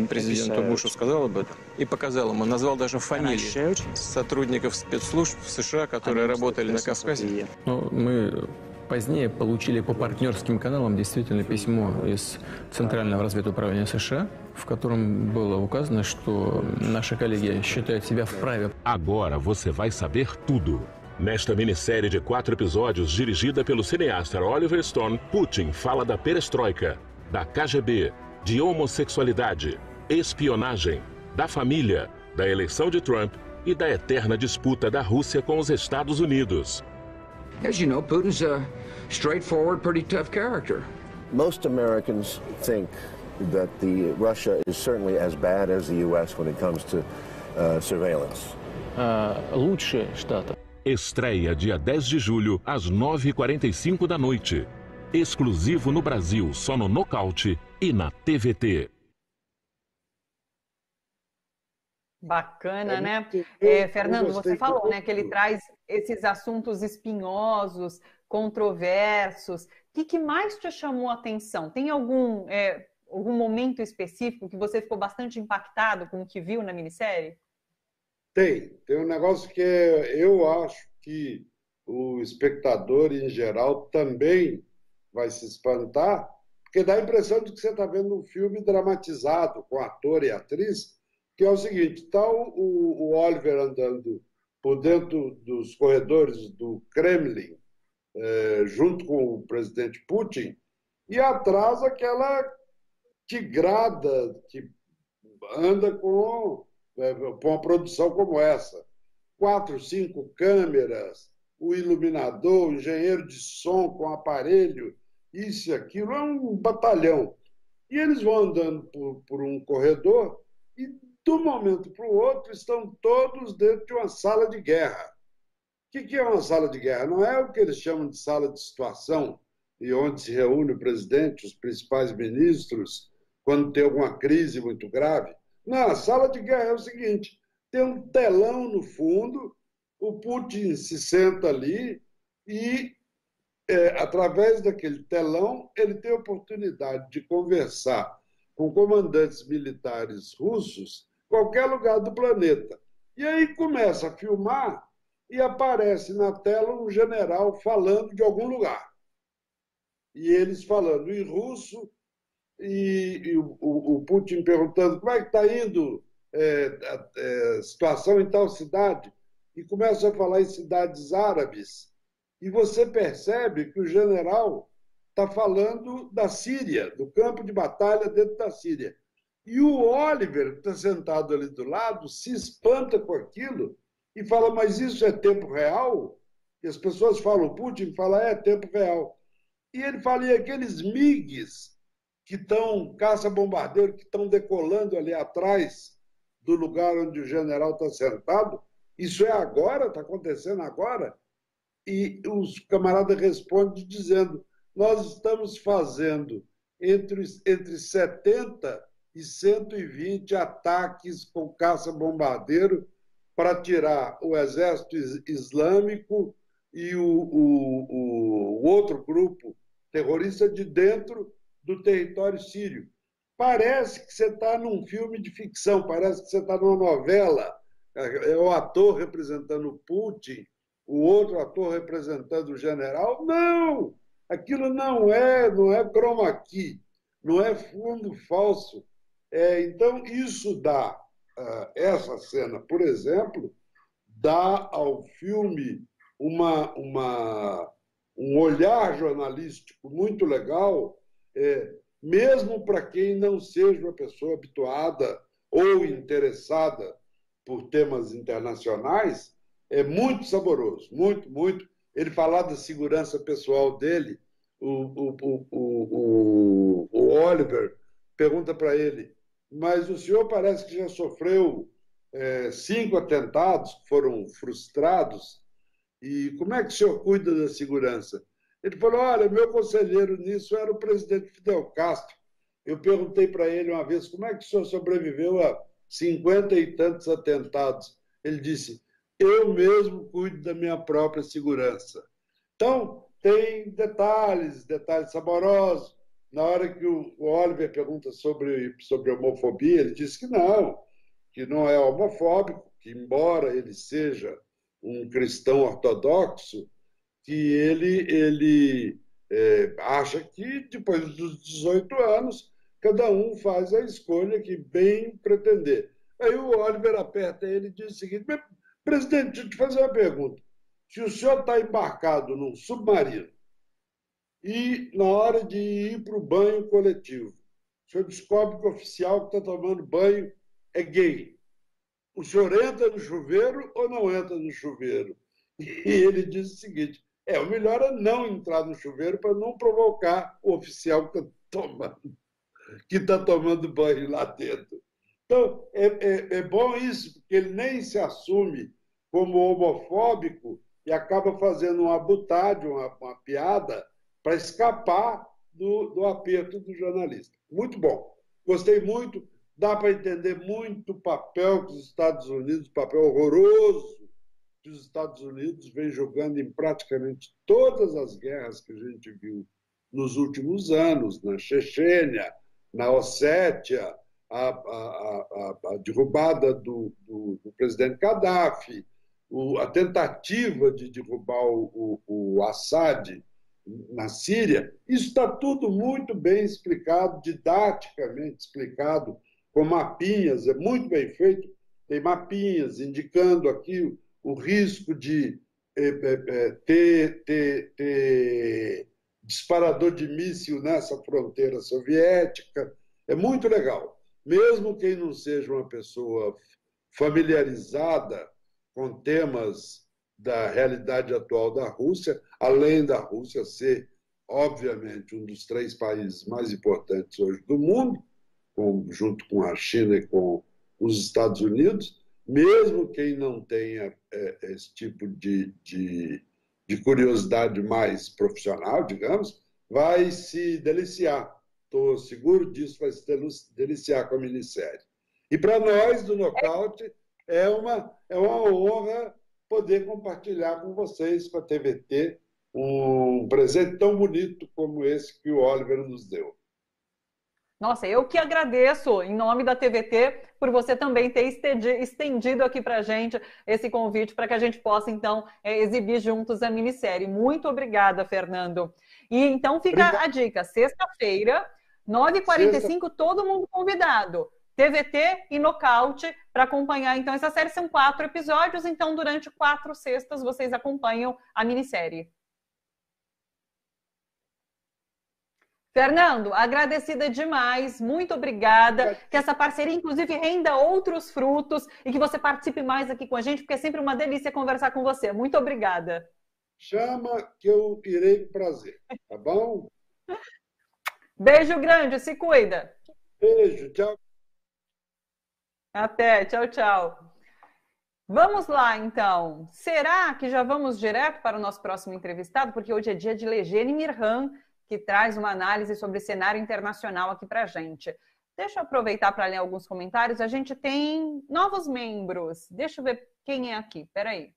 президенту Бушу сказал об этом и показал ему, назвал даже фамилии сотрудников спецслужб в США, которые работали на Кавказе. Мы позднее получили по партнерским каналам действительно письмо из Центрального разведуправления США, в котором было указано, что наши коллеги считают себя вправе. Agora você vai saber tudo. Nesta minissérie de 4 episódios, dirigida pelo cineasta Oliver Stone, Putin fala da perestroika, da KGB, de homossexualidade, espionagem, da família, da eleição de Trump e da eterna disputa da Rússia com os Estados Unidos. As you know, Putin's a straightforward, pretty tough character. Most Americans think that Russia is certainly as bad as the U.S. when it comes to surveillance. Лучше штата. Estreia dia 10 de julho, às 9h45 da noite. Exclusivo no Brasil, só no Nocaute e na TVT. Bacana, né? Fernando, você falou, né, que ele traz esses assuntos espinhosos, controversos. O que mais te chamou a atenção? Tem algum momento específico que você ficou bastante impactado com o que viu na minissérie? Tem um negócio que eu acho que o espectador, em geral, também vai se espantar, porque dá a impressão de que você está vendo um filme dramatizado com ator e atriz, que é o seguinte, está o Oliver andando por dentro dos corredores do Kremlin, junto com o presidente Putin, e atrás aquela tigrada que anda com uma produção como essa. 4, 5 câmeras, o iluminador, o engenheiro de som com aparelho, isso e aquilo, é um batalhão. E eles vão andando por um corredor e, de um momento para o outro, estão todos dentro de uma sala de guerra. O que é uma sala de guerra? Não é o que eles chamam de sala de situação, e onde se reúne o presidente, os principais ministros, quando tem alguma crise muito grave. Não, a sala de guerra é o seguinte, tem um telão no fundo, o Putin se senta ali e, através daquele telão, ele tem a oportunidade de conversar com comandantes militares russos em qualquer lugar do planeta. E aí começa a filmar e aparece na tela um general falando de algum lugar. E eles falando em russo, e o Putin perguntando como é que está indo a situação em tal cidade, e começa a falar em cidades árabes, e você percebe que o general está falando da Síria, do campo de batalha dentro da Síria. E o Oliver, que está sentado ali do lado, se espanta com aquilo e fala, mas isso é tempo real? E as pessoas falam, o Putin fala, é tempo real. E ele fala, e aqueles MiGs que estão, caça-bombardeiro, que estão decolando ali atrás do lugar onde o general está sentado, isso é agora? Está acontecendo agora? E os camaradas respondem dizendo, nós estamos fazendo entre 70 e 120 ataques com caça-bombardeiro para tirar o exército islâmico e o outro grupo terrorista de dentro do território sírio. Parece que você está num filme de ficção, parece que você está numa novela. É o ator representando o Putin, o outro ator representando o general. Não! Aquilo não é chroma key, não é fundo falso. Então, isso dá, essa cena, por exemplo, dá ao filme um olhar jornalístico muito legal, mesmo para quem não seja uma pessoa habituada ou interessada por temas internacionais, é muito saboroso, muito, muito. Ele falar da segurança pessoal dele, o Oliver pergunta para ele, mas o senhor parece que já sofreu 5 atentados que foram frustrados, e como é que o senhor cuida da segurança? Ele falou, olha, meu conselheiro nisso era o presidente Fidel Castro. Eu perguntei para ele uma vez, como é que o senhor sobreviveu a 50 e tantos atentados? Ele disse, eu mesmo cuido da minha própria segurança. Então, tem detalhes saborosos. Na hora que o Oliver pergunta sobre homofobia, ele diz que não é homofóbico, que embora ele seja um cristão ortodoxo, que ele acha que depois dos 18 anos cada um faz a escolha que bem pretender. Aí o Oliver aperta ele e diz o seguinte, presidente, deixa eu te fazer uma pergunta. Se o senhor está embarcado num submarino e na hora de ir para o banho coletivo, o senhor descobre que o oficial que está tomando banho é gay, o senhor entra no chuveiro ou não entra no chuveiro? E ele diz o seguinte, o melhor é não entrar no chuveiro para não provocar o oficial que está tomando banho lá dentro. Então, é bom isso, porque ele nem se assume como homofóbico e acaba fazendo uma butade, uma piada, para escapar do aperto do jornalista. Muito bom. Gostei muito. Dá para entender muito o papel que os Estados Unidos, o papel horroroso que os Estados Unidos vem jogando em praticamente todas as guerras que a gente viu nos últimos anos, na Chechênia, na Ossétia, a derrubada do presidente Gaddafi, a tentativa de derrubar o Assad na Síria, isso está tudo muito bem explicado, didaticamente explicado, com mapinhas, é muito bem feito. Tem mapinhas indicando aqui o risco de ter disparador de míssil nessa fronteira soviética. É muito legal. Mesmo quem não seja uma pessoa familiarizada com temas da realidade atual da Rússia, além da Rússia ser, obviamente, um dos 3 países mais importantes hoje do mundo, junto com a China e com os Estados Unidos, mesmo quem não tenha esse tipo de curiosidade mais profissional, digamos, vai se deliciar. Estou seguro disso, vai se deliciar com a minissérie. E para nós, do Nocaute, é uma honra poder compartilhar com vocês, com a TVT, um presente tão bonito como esse que o Oliver nos deu. Nossa, eu que agradeço, em nome da TVT, por você também ter estendido aqui para a gente esse convite para que a gente possa, então, exibir juntos a minissérie. Muito obrigada, Fernando. E então fica a dica, sexta-feira, 9h45, todo mundo convidado. TVT e Nocaute para acompanhar, então, essa série. São 4 episódios, então, durante 4 sextas vocês acompanham a minissérie. Fernando, agradecida demais, muito obrigada, que essa parceria, inclusive, renda outros frutos e que você participe mais aqui com a gente, porque é sempre uma delícia conversar com você. Muito obrigada. Chama que eu irei com prazer, tá bom? Beijo grande, se cuida. Beijo, tchau. Até, tchau, tchau. Vamos lá, então. Será que já vamos direto para o nosso próximo entrevistado? Porque hoje é dia de Legene Mirhan, que traz uma análise sobre cenário internacional aqui para a gente. Deixa eu aproveitar para ler alguns comentários. A gente tem novos membros. Deixa eu ver quem é aqui. Peraí.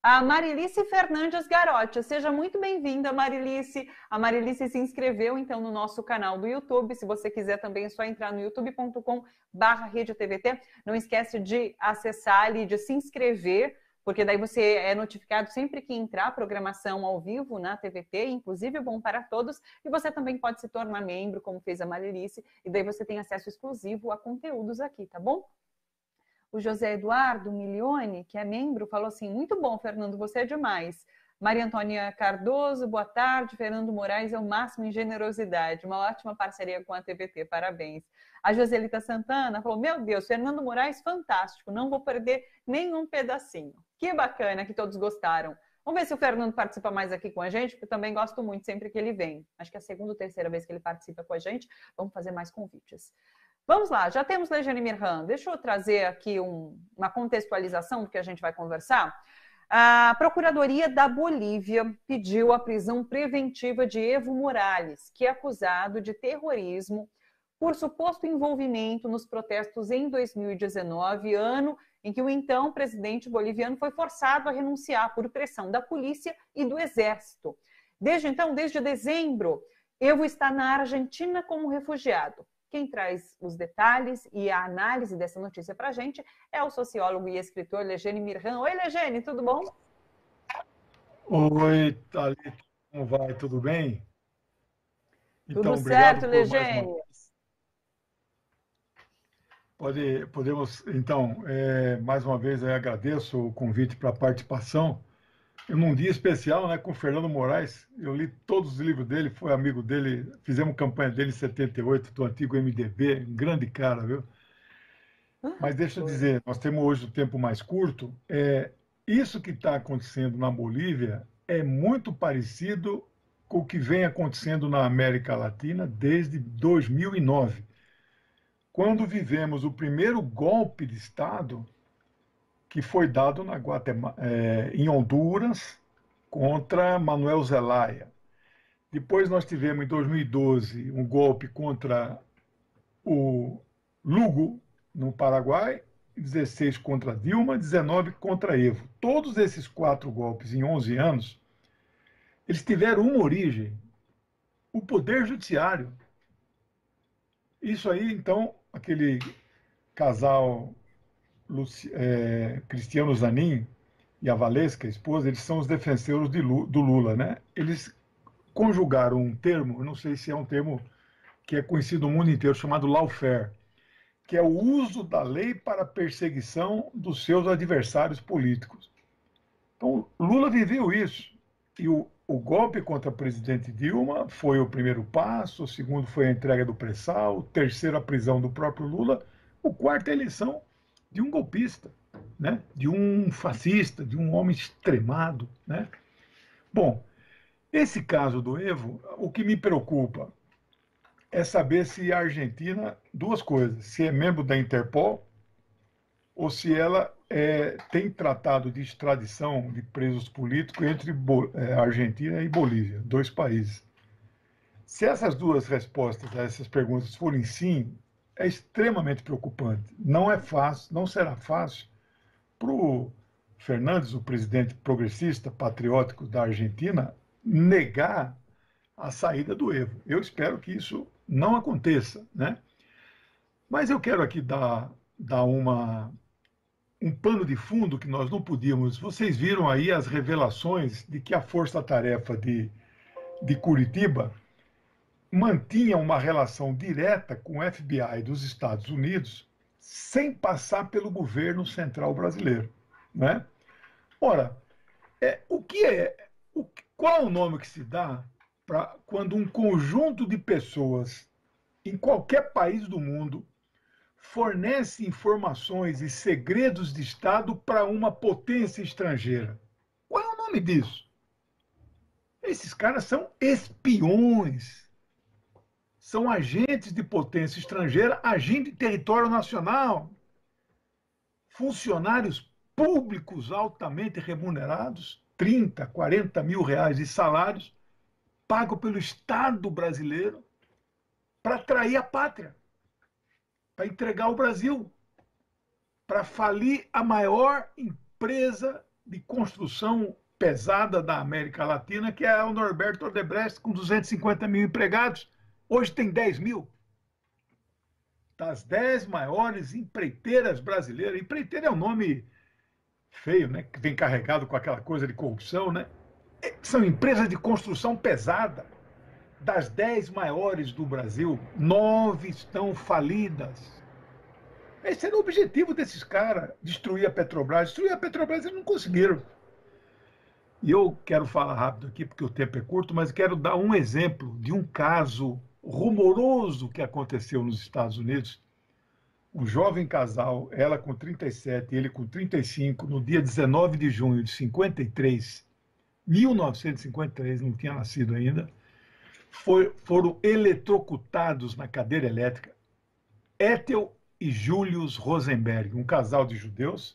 A Marilice Fernandes Garotti. Seja muito bem-vinda, Marilice. A Marilice se inscreveu, então, no nosso canal do YouTube. Se você quiser também, é só entrar no youtube.com/RedeTVT. Não esquece de acessar ali, de se inscrever, porque daí você é notificado sempre que entrar programação ao vivo na TVT, inclusive Bom para Todos, e você também pode se tornar membro, como fez a Marilice, e daí você tem acesso exclusivo a conteúdos aqui, tá bom? O José Eduardo Milione, que é membro, falou assim, muito bom, Fernando, você é demais. Maria Antônia Cardoso, boa tarde. Fernando Moraes é o máximo em generosidade. Uma ótima parceria com a TVT, parabéns. A Joselita Santana falou, meu Deus, Fernando Moraes, fantástico, não vou perder nenhum pedacinho. Que bacana que todos gostaram. Vamos ver se o Fernando participa mais aqui com a gente, porque eu também gosto muito sempre que ele vem. Acho que é a segunda ou terceira vez que ele participa com a gente. Vamos fazer mais convites. Vamos lá, já temos Legene Mirhan. Deixa eu trazer aqui uma contextualização do que a gente vai conversar. A Procuradoria da Bolívia pediu a prisão preventiva de Evo Morales, que é acusado de terrorismo por suposto envolvimento nos protestos em 2019, ano em que o então presidente boliviano foi forçado a renunciar por pressão da polícia e do exército. Desde então, desde dezembro, Evo está na Argentina como refugiado. Quem traz os detalhes e a análise dessa notícia para a gente é o sociólogo e escritor Legene Mirhan. Oi, Legene, tudo bom? Oi, Thalita, como vai? Tudo bem? Tudo certo, Legene. Podemos, então, mais uma vez, eu agradeço o convite para a participação. Num dia especial, né, com o Fernando Moraes, eu li todos os livros dele, fui amigo dele, fizemos campanha dele em 78, do antigo MDB, um grande cara, viu? Mas deixa eu dizer, nós temos hoje o tempo mais curto, isso que está acontecendo na Bolívia é muito parecido com o que vem acontecendo na América Latina desde 2009, quando vivemos o primeiro golpe de Estado que foi dado na em Honduras contra Manuel Zelaya. Depois nós tivemos, em 2012, um golpe contra o Lugo, no Paraguai, 16 contra Dilma, 19 contra Evo. Todos esses 4 golpes em 11 anos, eles tiveram uma origem, o Poder Judiciário. Isso aí, então, aquele casal Cristiano Zanin e a Valesca, a esposa, eles são os defensores do Lula, né? Eles conjugaram um termo, eu não sei se é um termo que é conhecido no mundo inteiro, chamado lawfare, que é o uso da lei para perseguição dos seus adversários políticos. Então, Lula viveu isso. E o golpe contra o presidente Dilma foi o primeiro passo, o segundo foi a entrega do pré-sal, o terceiro a prisão do próprio Lula, o quarto a eleição de um golpista, né? De um fascista, de um homem extremado, né? Bom, esse caso do Evo, o que me preocupa é saber se a Argentina, duas coisas, se é membro da Interpol ou se ela tem tratado de extradição de presos políticos entre Argentina e Bolívia, dois países. Se essas duas respostas a essas perguntas forem sim, é extremamente preocupante. Não é fácil, não será fácil para o Fernandes, o presidente progressista, patriótico da Argentina, negar a saída do Evo. Eu espero que isso não aconteça, né? Mas eu quero aqui dar um pano de fundo que nós não podíamos. Vocês viram aí as revelações de que a Força-Tarefa de Curitiba mantinha uma relação direta com o FBI dos Estados Unidos sem passar pelo governo central brasileiro, né? Ora, qual é o nome que se dá para quando um conjunto de pessoas em qualquer país do mundo fornece informações e segredos de Estado para uma potência estrangeira? Qual é o nome disso? Esses caras são espiões, são agentes de potência estrangeira agindo em território nacional, funcionários públicos altamente remunerados, 30, 40 mil reais de salários, pago pelo Estado brasileiro para trair a pátria, para entregar o Brasil, para falir a maior empresa de construção pesada da América Latina, que é o Norberto Odebrecht, com 250 mil empregados. Hoje tem 10 mil. Das 10 maiores empreiteiras brasileiras. Empreiteira é um nome feio, né? Que vem carregado com aquela coisa de corrupção, né? São empresas de construção pesada. Das 10 maiores do Brasil, 9 estão falidas. Esse era o objetivo desses caras, destruir a Petrobras. Destruir a Petrobras eles não conseguiram. E eu quero falar rápido aqui, porque o tempo é curto, mas quero dar um exemplo de um caso rumoroso que aconteceu nos Estados Unidos. Um jovem casal, ela com 37 e ele com 35, no dia 19 de junho de 1953, não tinha nascido ainda, foram eletrocutados na cadeira elétrica. Ethel e Julius Rosenberg, um casal de judeus,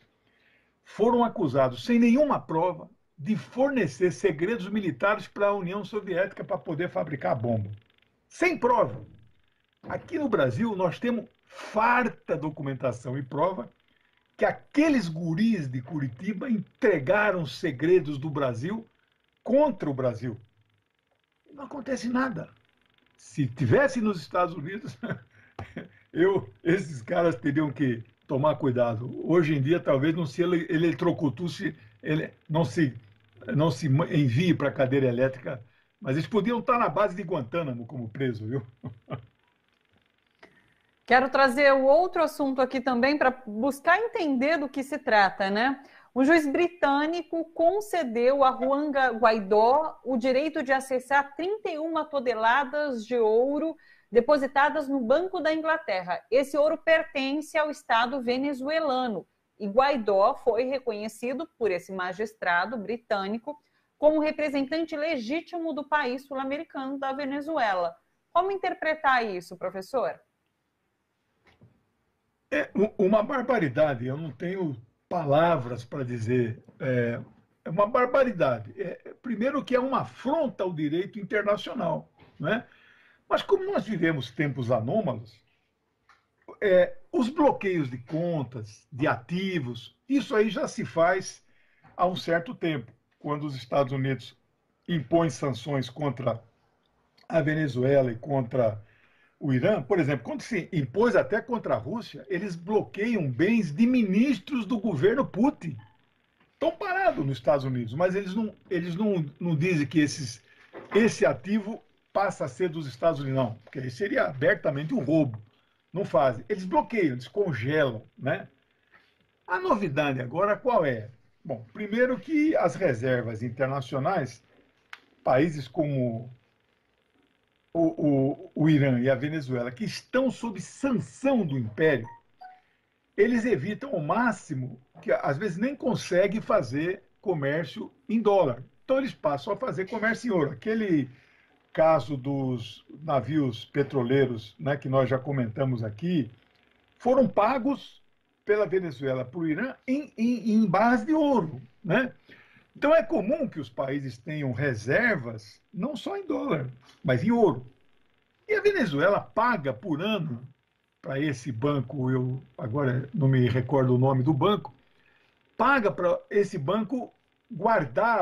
foram acusados, sem nenhuma prova, de fornecer segredos militares para a União Soviética para poder fabricar bomba. Sem prova. Aqui no Brasil, nós temos farta documentação e prova que aqueles guris de Curitiba entregaram segredos do Brasil contra o Brasil. Não acontece nada. Se tivesse nos Estados Unidos, esses caras teriam que tomar cuidado. Hoje em dia, talvez não se eletrocutuse, não se envie para a cadeira elétrica, mas eles podiam estar na base de Guantánamo como preso, viu? Quero trazer o outro assunto aqui também para buscar entender do que se trata, né? Um juiz britânico concedeu a Juan Guaidó o direito de acessar 31 toneladas de ouro depositadas no Banco da Inglaterra. Esse ouro pertence ao Estado venezuelano e Guaidó foi reconhecido por esse magistrado britânico como representante legítimo do país sul-americano da Venezuela. Como interpretar isso, professor? É uma barbaridade, eu não tenho palavras para dizer. É uma barbaridade. Primeiro que é uma afronta ao direito internacional, né? Mas como nós vivemos tempos anômalos, os bloqueios de contas, de ativos, isso aí já se faz há um certo tempo, quando os Estados Unidos impõem sanções contra a Venezuela e contra o Irã, por exemplo, quando se impôs até contra a Rússia, eles bloqueiam bens de ministros do governo Putin. Estão parados nos Estados Unidos, mas eles não dizem que esse ativo passa a ser dos Estados Unidos, não, porque aí seria abertamente um roubo. Não fazem. Eles bloqueiam, eles congelam, né? A novidade agora qual é? Bom, primeiro que as reservas internacionais, países como o Irã e a Venezuela, que estão sob sanção do Império, eles evitam ao máximo, que às vezes nem conseguem fazer comércio em dólar. Então eles passam a fazer comércio em ouro. Aquele caso dos navios petroleiros, né, que nós já comentamos aqui, foram pagos pela Venezuela para o Irã em base de ouro, né? Então é comum que os países tenham reservas, não só em dólar, mas em ouro. E a Venezuela paga por ano para esse banco, eu agora não me recordo o nome do banco, paga para esse banco guardar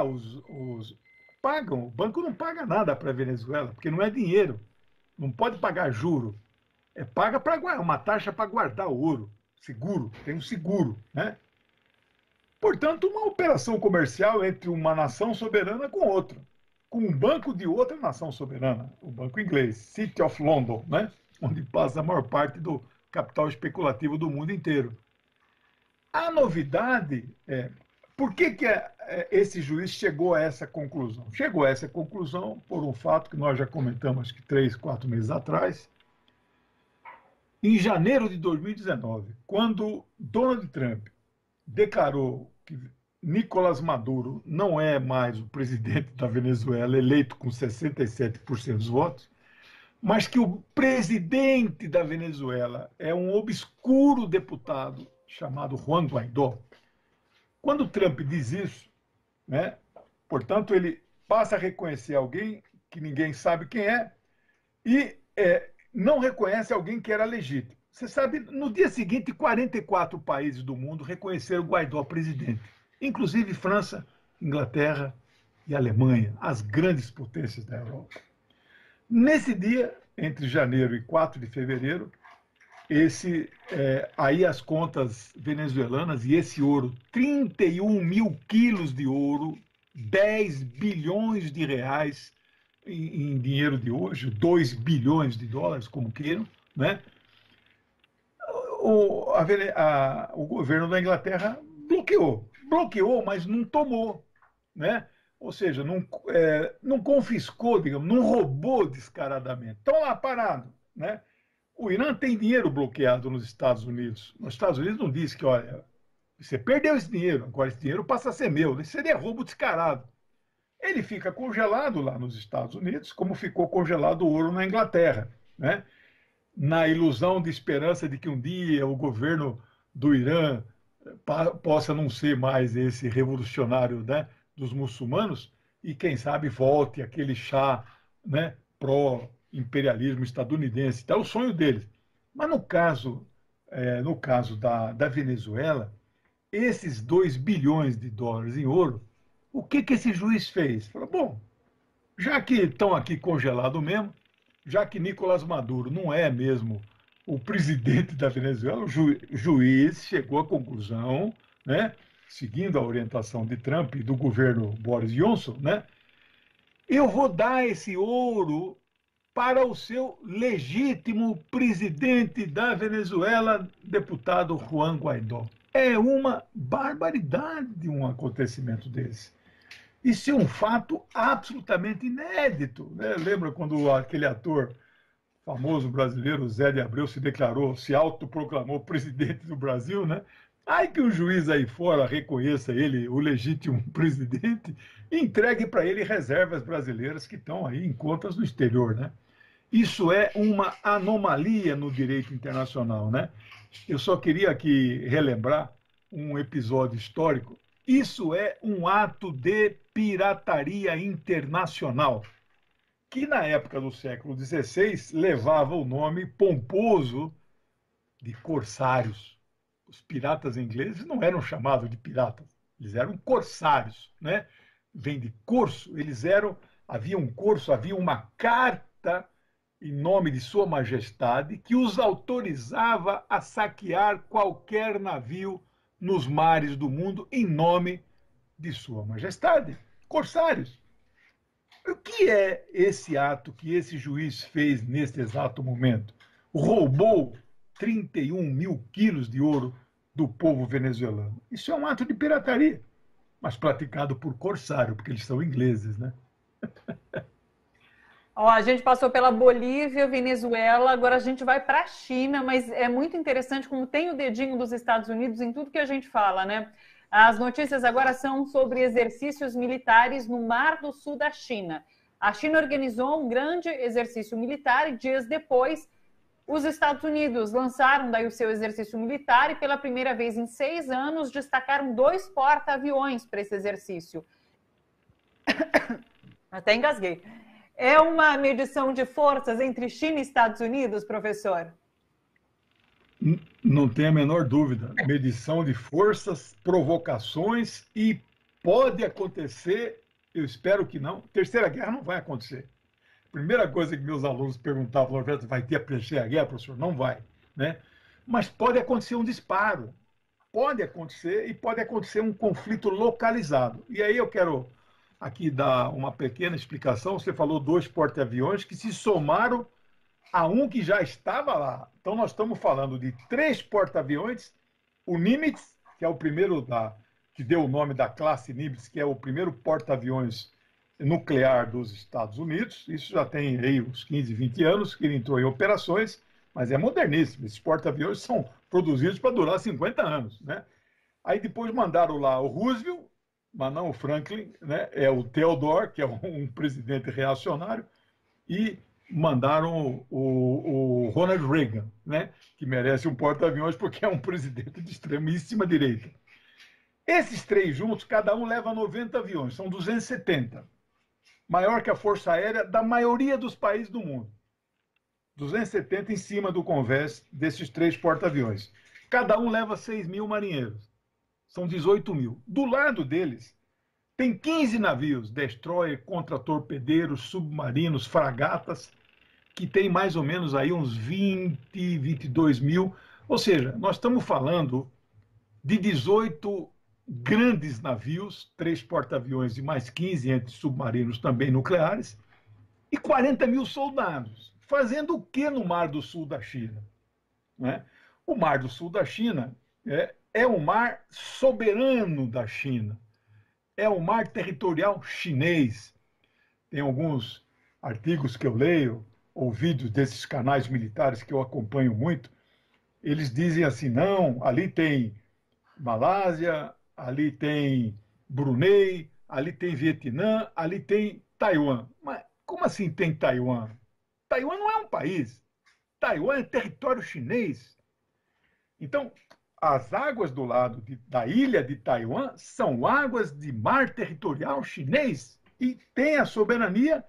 pagam, o banco não paga nada para a Venezuela, porque não é dinheiro, não pode pagar juro, paga para uma taxa para guardar o ouro, seguro, tem um seguro, né? Portanto, uma operação comercial entre uma nação soberana com outra, com um banco de outra nação soberana, o banco inglês, City of London, né? Onde passa a maior parte do capital especulativo do mundo inteiro. A novidade é, por que esse juiz chegou a essa conclusão? Chegou a essa conclusão por um fato que nós já comentamos, acho que 3, 4 meses atrás, em janeiro de 2019, quando Donald Trump declarou que Nicolás Maduro não é mais o presidente da Venezuela, eleito com 67% dos votos, mas que o presidente da Venezuela é um obscuro deputado chamado Juan Guaidó. Quando Trump diz isso, né, portanto, ele passa a reconhecer alguém que ninguém sabe quem é e não reconhece alguém que era legítimo. Você sabe, no dia seguinte, 44 países do mundo reconheceram Guaidó presidente, inclusive França, Inglaterra e Alemanha, as grandes potências da Europa. Nesse dia, entre janeiro e 4 de fevereiro, aí as contas venezuelanas e esse ouro, 31 mil quilos de ouro, 10 bilhões de reais em dinheiro de hoje, 2 bilhões de dólares, como queiram, né? O governo da Inglaterra bloqueou, mas não tomou, né? Ou seja, não confiscou, digamos, não roubou descaradamente. Estão lá parados, né? O Irã tem dinheiro bloqueado nos Estados Unidos. Nos Estados Unidos não diz que, olha, você perdeu esse dinheiro, agora esse dinheiro passa a ser meu. Isso seria roubo descarado. Ele fica congelado lá nos Estados Unidos, como ficou congelado o ouro na Inglaterra, né? Na ilusão de esperança de que um dia o governo do Irã possa não ser mais esse revolucionário, né, dos muçulmanos e, quem sabe, volte aquele chá, né, pró-imperialismo estadunidense. É o sonho deles. Mas no caso da Venezuela, esses 2 bilhões de dólares em ouro, o que esse juiz fez? Falou, bom, já que estão aqui congelados mesmo, já que Nicolás Maduro não é mesmo o presidente da Venezuela, o juiz chegou à conclusão, né, seguindo a orientação de Trump e do governo Boris Johnson, né, eu vou dar esse ouro para o seu legítimo presidente da Venezuela, deputado Juan Guaidó. É uma barbaridade um acontecimento desse. Isso é um fato absolutamente inédito, né? Lembra quando aquele ator famoso brasileiro, Zé de Abreu, se autoproclamou presidente do Brasil, né? Aí que o juiz aí fora reconheça ele o legítimo presidente e entregue para ele reservas brasileiras que estão aí em contas no exterior, né? Isso é uma anomalia no direito internacional, né? Eu só queria aqui relembrar um episódio histórico. Isso é um ato de pirataria internacional, que na época do século XVI levava o nome pomposo de corsários. Os piratas ingleses não eram chamados de piratas, eles eram corsários, né? Vem de corso, havia um corso, havia uma carta em nome de Sua Majestade, que os autorizava a saquear qualquer navio nos mares do mundo em nome de Sua Majestade. Corsários. O que é esse ato que esse juiz fez neste exato momento? Roubou 31 mil quilos de ouro do povo venezuelano. Isso é um ato de pirataria, mas praticado por corsário, porque eles são ingleses, né? Ó, a gente passou pela Bolívia, Venezuela, agora a gente vai para a China, mas é muito interessante como tem o dedinho dos Estados Unidos em tudo que a gente fala, né? As notícias agora são sobre exercícios militares no Mar do Sul da China. A China organizou um grande exercício militar e dias depois os Estados Unidos lançaram daí o seu exercício militar e pela primeira vez em 6 anos destacaram 2 porta-aviões para esse exercício. Até engasguei. É uma medição de forças entre China e Estados Unidos, professor? Não tem a menor dúvida. Medição de forças, provocações e pode acontecer, eu espero que não, Terceira Guerra não vai acontecer. Primeira coisa que meus alunos perguntavam, vai ter a Terceira Guerra, professor? Não vai, né? Mas pode acontecer um disparo, pode acontecer e pode acontecer um conflito localizado. E aí eu quero aqui dar uma pequena explicação. Você falou 2 porta-aviões que se somaram a um que já estava lá. Então nós estamos falando de 3 porta-aviões, o Nimitz, que é o primeiro que deu o nome da classe Nimitz, que é o primeiro porta-aviões nuclear dos Estados Unidos. Isso já tem aí uns 15, 20 anos que ele entrou em operações, mas é moderníssimo. Esses porta-aviões são produzidos para durar 50 anos, né? Aí depois mandaram lá o Roosevelt, mas não o Franklin, né? É o Theodore, que é um presidente reacionário, e mandaram o Ronald Reagan, né? Que merece um porta-aviões porque é um presidente de extremíssima direita. Esses 3 juntos, cada um leva 90 aviões, são 270. Maior que a Força Aérea da maioria dos países do mundo. 270 em cima do convés desses 3 porta-aviões. Cada um leva 6 mil marinheiros. São 18 mil. Do lado deles, tem 15 navios, destroyer, contra-torpedeiros, submarinos, fragatas, que tem mais ou menos aí uns 20, 22 mil. Ou seja, nós estamos falando de 18 grandes navios, 3 porta-aviões e mais 15 entre submarinos também nucleares, e 40 mil soldados. Fazendo o que no Mar do Sul da China? Né? O Mar do Sul da China é o mar soberano da China. É o mar territorial chinês. Tem alguns artigos que eu leio, ou vídeos desses canais militares que eu acompanho muito. Eles dizem assim, não, ali tem Malásia, ali tem Brunei, ali tem Vietnã, ali tem Taiwan. Mas como assim tem Taiwan? Taiwan não é um país. Taiwan é território chinês. Então, as águas do lado da ilha de Taiwan são águas de mar territorial chinês e tem a soberania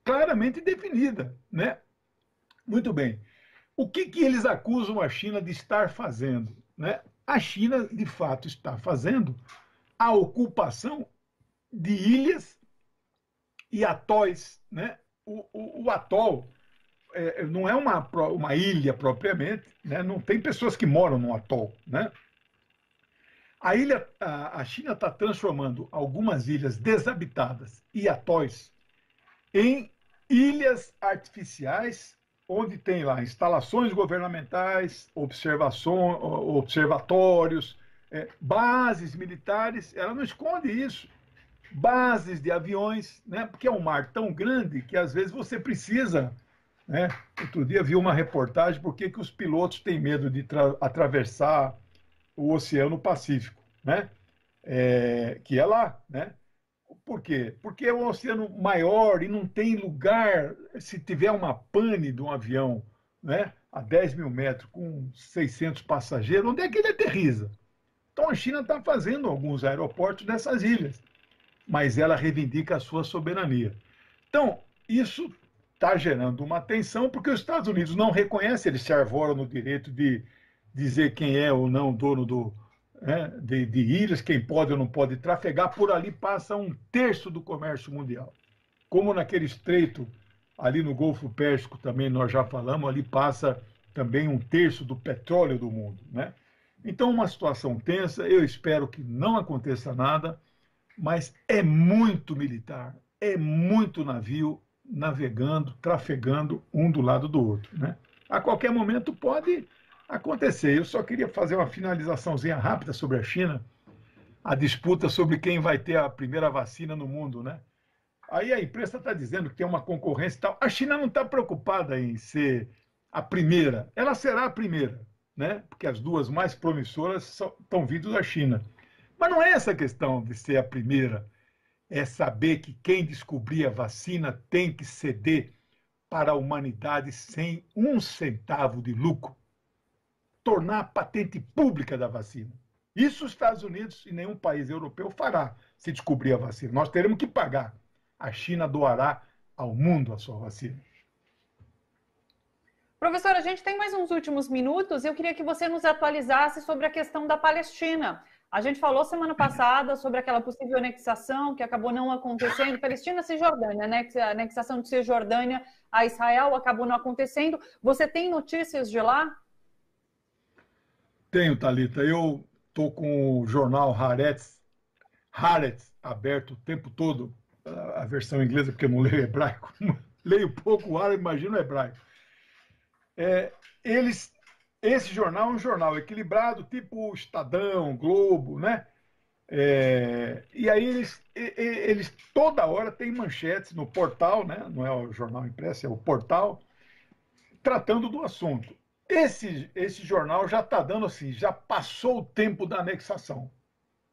claramente definida, né? Muito bem. O que eles acusam a China de estar fazendo, né? A China, de fato, está fazendo a ocupação de ilhas e atóis, né? O atol não é uma ilha propriamente, né? Não tem pessoas que moram no atol, né? A China está transformando algumas ilhas desabitadas e atóis em ilhas artificiais, onde tem lá instalações governamentais, observatórios, bases militares. Ela não esconde isso. Bases de aviões, né? Porque é um mar tão grande que às vezes você precisa, né? Outro dia vi uma reportagem por que os pilotos têm medo de atravessar o Oceano Pacífico, né? Que é lá, né? Por quê? Porque é um oceano maior e não tem lugar, se tiver uma pane de um avião, né, a 10 mil metros com 600 passageiros, onde é que ele aterriza? Então a China está fazendo alguns aeroportos nessas ilhas, mas ela reivindica a sua soberania. Então, isso está gerando uma tensão, porque os Estados Unidos não reconhecem, eles se arvoram no direito de dizer quem é ou não dono de ilhas, quem pode ou não pode trafegar. Por ali passa 1/3 do comércio mundial. Como naquele estreito Ali no Golfo Pérsico também nós já falamos, ali passa também 1/3 do petróleo do mundo, né? Então, uma situação tensa, eu espero que não aconteça nada, mas é muito militar, é muito navio navegando, trafegando um do lado do outro, né? A qualquer momento pode acontecer. Eu só queria fazer uma finalizaçãozinha rápida sobre a China, a disputa sobre quem vai ter a primeira vacina no mundo, né? Aí a imprensa está dizendo que tem uma concorrência e tal. A China não está preocupada em ser a primeira. Ela será a primeira, né? Porque as duas mais promissoras estão vindo da China. Mas não é essa questão de ser a primeira. É saber que quem descobrir a vacina tem que ceder para a humanidade sem 1 centavo de lucro. Tornar a patente pública da vacina. Isso os Estados Unidos e nenhum país europeu fará se descobrir a vacina. Nós teremos que pagar. A China doará ao mundo a sua vacina. Professor, a gente tem mais uns últimos minutos. Eu queria que você nos atualizasse sobre a questão da Palestina. A gente falou semana passada sobre aquela possível anexação que acabou não acontecendo. Palestina-Cisjordânia, né? A anexação de Cisjordânia a Israel acabou não acontecendo. Você tem notícias de lá? Tenho, Thalita. Eu estou com o jornal Haaretz aberto o tempo todo, a versão inglesa, porque eu não leio hebraico. Leio pouco árabe, imagino hebraico. Esse jornal é um jornal equilibrado, tipo Estadão, Globo, né? E aí eles toda hora têm manchetes no portal, né? Não é o jornal impresso, é o portal, tratando do assunto. Esse jornal já está dando assim, já passou o tempo da anexação.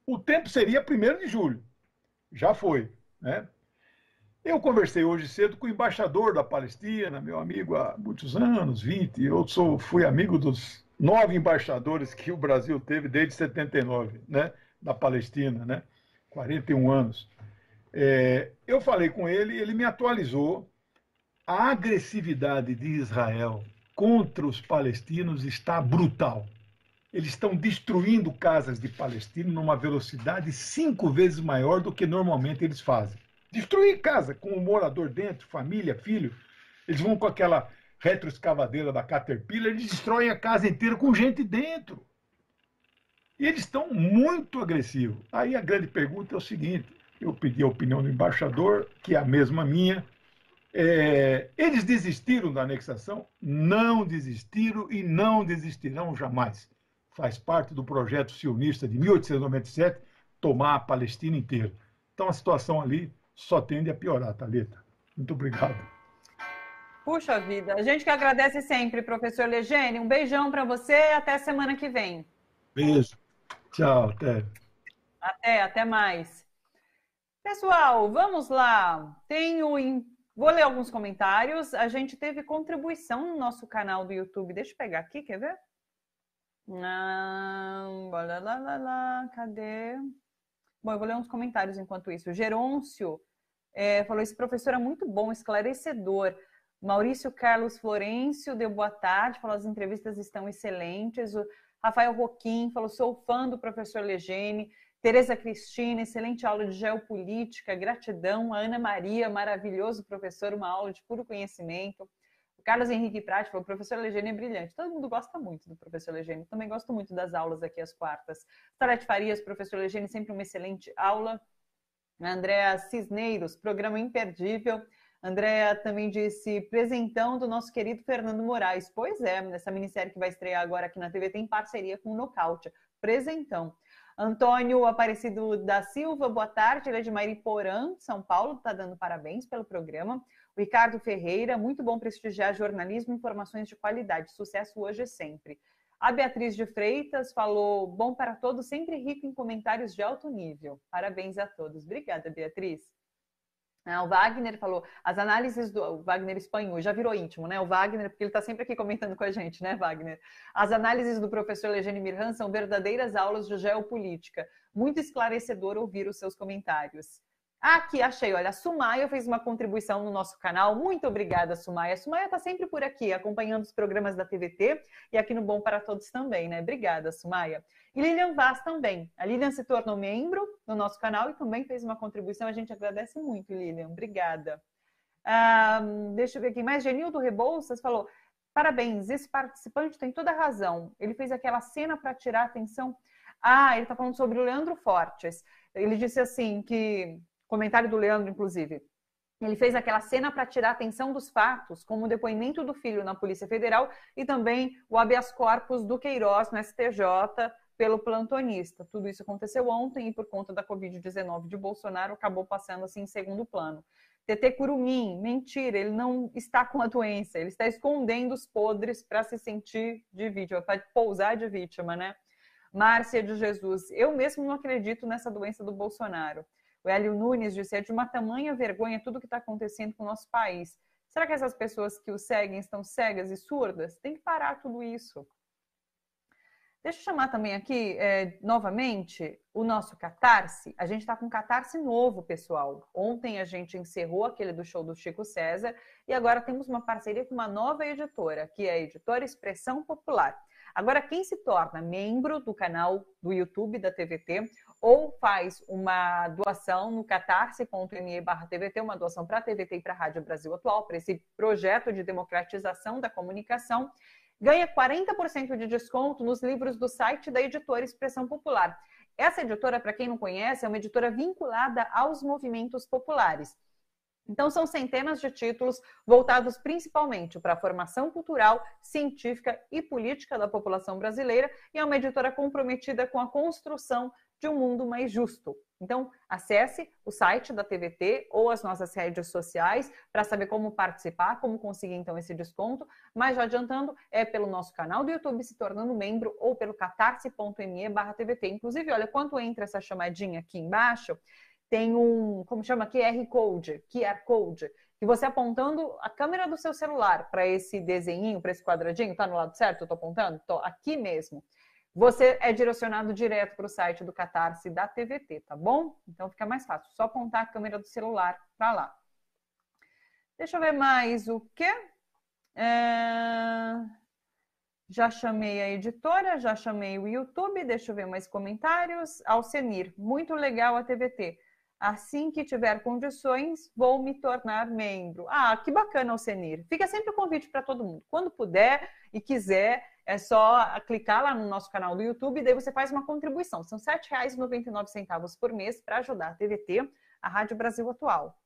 O tempo seria 1º de julho. Já foi, né? Eu conversei hoje cedo com o embaixador da Palestina, meu amigo há muitos anos, 20. Eu fui amigo dos 9 embaixadores que o Brasil teve desde 79, né? Da Palestina, né? 41 anos. Eu falei com ele, ele me atualizou. A agressividade de Israel contra os palestinos está brutal. Eles estão destruindo casas de palestinos numa velocidade 5 vezes maior do que normalmente eles fazem. Destruir casa com um morador dentro, família, filho. Eles vão com aquela retroescavadeira da Caterpillar, eles destroem a casa inteira com gente dentro. E eles estão muito agressivos. Aí a grande pergunta é o seguinte, eu pedi a opinião do embaixador, que é a mesma minha. Eles desistiram da anexação? Não desistiram e não desistirão jamais. Faz parte do projeto sionista de 1897 tomar a Palestina inteira. Então a situação ali só tende a piorar, Thalita. Muito obrigado. Puxa vida, a gente que agradece sempre, professor Legene. Um beijão para você e até semana que vem. Beijo. Tchau, até. Até mais. Pessoal, vamos lá. Vou ler alguns comentários. A gente teve contribuição no nosso canal do YouTube. Deixa eu pegar aqui, quer ver? Cadê? Bom, eu vou ler uns comentários enquanto isso. O Gerôncio falou, esse professor é muito bom, esclarecedor. Maurício Carlos Florencio deu boa tarde, falou, as entrevistas estão excelentes. O Rafael Roquim falou, sou fã do professor Legene. Tereza Cristina, excelente aula de geopolítica, gratidão. A Ana Maria, maravilhoso professor, uma aula de puro conhecimento. O Carlos Henrique Prati falou, o professor Legene é brilhante. Todo mundo gosta muito do professor Legene. Também gosto muito das aulas aqui às quartas. Salete Farias, professor Legene, sempre uma excelente aula. Andréa Cisneiros, programa imperdível. Andréa também disse, presentão do nosso querido Fernando Moraes. Pois é, nessa minissérie que vai estrear agora aqui na TV tem parceria com o Nocaute. Presentão. Antônio Aparecido da Silva, boa tarde. Ele é de Mariporã, São Paulo, está dando parabéns pelo programa. O Ricardo Ferreira, muito bom prestigiar jornalismo e informações de qualidade. Sucesso hoje e sempre. A Beatriz de Freitas falou, bom para todos, sempre rico em comentários de alto nível. Parabéns a todos. Obrigada, Beatriz. O Wagner falou, as análises do... O Wagner espanhol, já virou íntimo, né? O Wagner, porque ele está sempre aqui comentando com a gente, né, Wagner? As análises do professor Legene Mirhan são verdadeiras aulas de geopolítica. Muito esclarecedor ouvir os seus comentários. Aqui, achei, olha, a Sumaia fez uma contribuição no nosso canal. Muito obrigada, Sumaia. A Sumaia está sempre por aqui, acompanhando os programas da TVT e aqui no Bom para Todos também, né? Obrigada, Sumaia. E Lilian Vaz também. A Lilian se tornou membro no nosso canal e também fez uma contribuição. A gente agradece muito, Lilian. Obrigada. Deixa eu ver aqui mais. Genildo Rebouças falou: parabéns, esse participante tem toda a razão. Ele fez aquela cena para tirar a atenção. Ele está falando sobre o Leandro Fortes. Ele disse assim que, comentário do Leandro, inclusive, ele fez aquela cena para tirar a atenção dos fatos, como o depoimento do filho na Polícia Federal e também o habeas corpus do Queiroz no STJ pelo plantonista. Tudo isso aconteceu ontem e por conta da Covid-19 de Bolsonaro acabou passando assim em segundo plano. TT Curumim, mentira, ele não está com a doença, ele está escondendo os podres para se sentir de vítima, para pousar de vítima, né? Márcia de Jesus, eu mesmo não acredito nessa doença do Bolsonaro. O Hélio Nunes disse: é de uma tamanha vergonha tudo o que está acontecendo com o nosso país. Será que essas pessoas que o seguem estão cegas e surdas? Tem que parar tudo isso. Deixa eu chamar também aqui, novamente, o nosso Catarse. A gente está com um Catarse novo, pessoal. Ontem a gente encerrou aquele do show do Chico César e agora temos uma parceria com uma nova editora, que é a editora Expressão Popular. Agora, quem se torna membro do canal do YouTube da TVT ou faz uma doação no catarse.me/TVT, uma doação para a TVT e para a Rádio Brasil Atual, para esse projeto de democratização da comunicação, ganha 40% de desconto nos livros do site da editora Expressão Popular. Essa editora, para quem não conhece, é uma editora vinculada aos movimentos populares. Então, são centenas de títulos voltados principalmente para a formação cultural, científica e política da população brasileira e é uma editora comprometida com a construção de um mundo mais justo. Então, acesse o site da TVT ou as nossas redes sociais para saber como participar, como conseguir, então, esse desconto. Mas, já adiantando, é pelo nosso canal do YouTube, se tornando membro, ou pelo catarse.me/TVT. Inclusive, olha, quando entra essa chamadinha aqui embaixo, tem um, como chama, QR Code, que você apontando a câmera do seu celular para esse desenhinho, para esse quadradinho, tá no lado certo? Eu tô apontando? Tô aqui mesmo. Você é direcionado direto para o site do Catarse da TVT, tá bom? Então fica mais fácil, só apontar a câmera do celular para lá. Deixa eu ver mais o quê? Já chamei a editora, já chamei o YouTube, deixa eu ver mais comentários. Alcenir, muito legal a TVT. Assim que tiver condições, vou me tornar membro. Que bacana, Alcenir. Fica sempre o convite para todo mundo. Quando puder e quiser, é só clicar lá no nosso canal do YouTube e daí você faz uma contribuição. São R$ 7,99 por mês para ajudar a TVT, a Rádio Brasil Atual.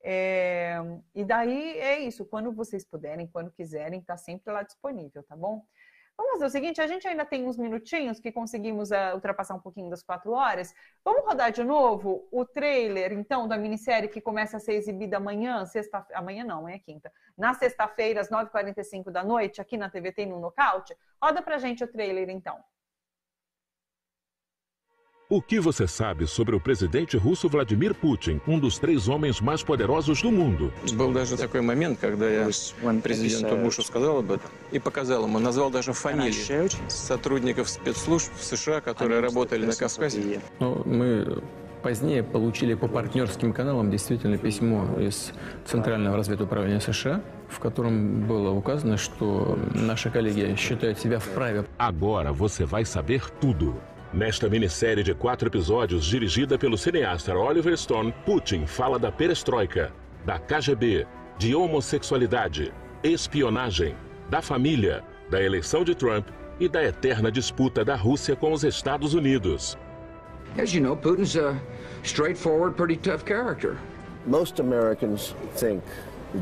E daí é isso. Quando vocês puderem, quando quiserem, está sempre lá disponível, tá bom? Vamos fazer o seguinte, a gente ainda tem uns minutinhos que conseguimos ultrapassar um pouquinho das 4 horas. Vamos rodar de novo o trailer, então, da minissérie que começa a ser exibida amanhã, amanhã não, é quinta. Na sexta-feira, às 9h45 da noite, aqui na TVT e no Nocaute. Roda pra gente o trailer, então. O que você sabe sobre o presidente russo Vladimir Putin, um dos 3 homens mais poderosos do mundo? Был даже такой момент, когда я президенту Бушу сказал об этом и показал ему, назвал даже фамилии сотрудников спецслужб США, которые работали на Кавказе. Мы позднее получили по партнерским каналам действительно письмо из Центрального разведуправления США, в котором было указано, что наши коллеги считают себя вправе. Agora você vai saber tudo. Nesta minissérie de 4 episódios, dirigida pelo cineasta Oliver Stone, Putin fala da perestroika, da KGB, de homossexualidade, espionagem, da família, da eleição de Trump e da eterna disputa da Rússia com os Estados Unidos. As you know, Putin's a straightforward, pretty tough character. Most Americans think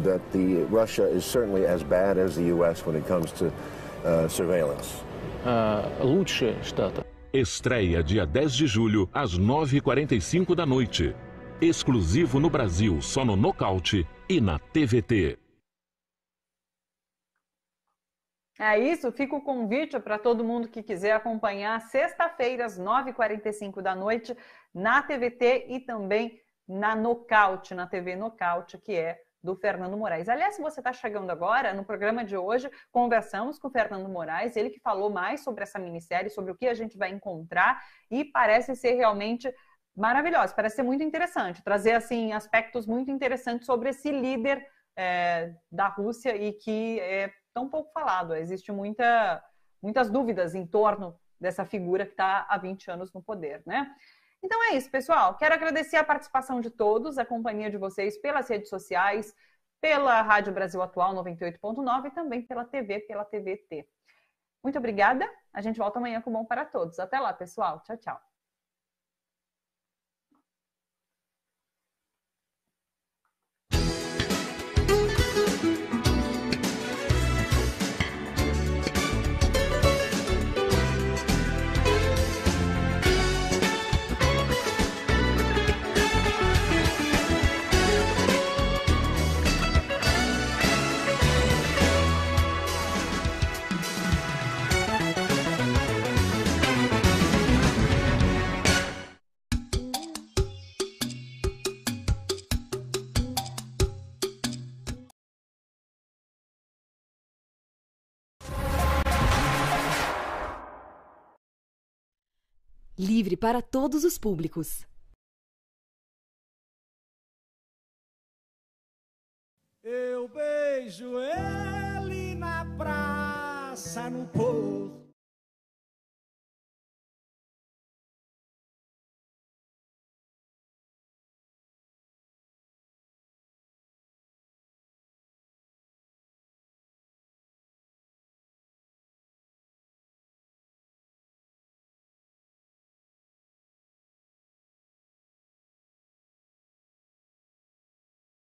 that Russia is certainly as bad as the U.S. when it comes to surveillance. Лучше штата. Estreia dia 10 de julho, às 9h45 da noite. Exclusivo no Brasil, só no Nocaute e na TVT. É isso, fica o convite para todo mundo que quiser acompanhar sexta-feira, às 9h45 da noite, na TVT e também na Nocaute, na TV Nocaute, que é do Fernando Moraes. Aliás, se você está chegando agora, no programa de hoje, conversamos com o Fernando Moraes, ele que falou mais sobre essa minissérie, sobre o que a gente vai encontrar, e parece ser realmente maravilhoso, parece ser muito interessante, trazer assim aspectos muito interessantes sobre esse líder da Rússia e que é tão pouco falado. Existem muitas dúvidas em torno dessa figura que está há 20 anos no poder, né? Então é isso, pessoal. Quero agradecer a participação de todos, a companhia de vocês pelas redes sociais, pela Rádio Brasil Atual 98.9 e também pela TV, pela TVT. Muito obrigada. A gente volta amanhã com Bom para Todos. Até lá, pessoal. Tchau, tchau. Livre para todos os públicos. Eu beijo ele na praça, no porto.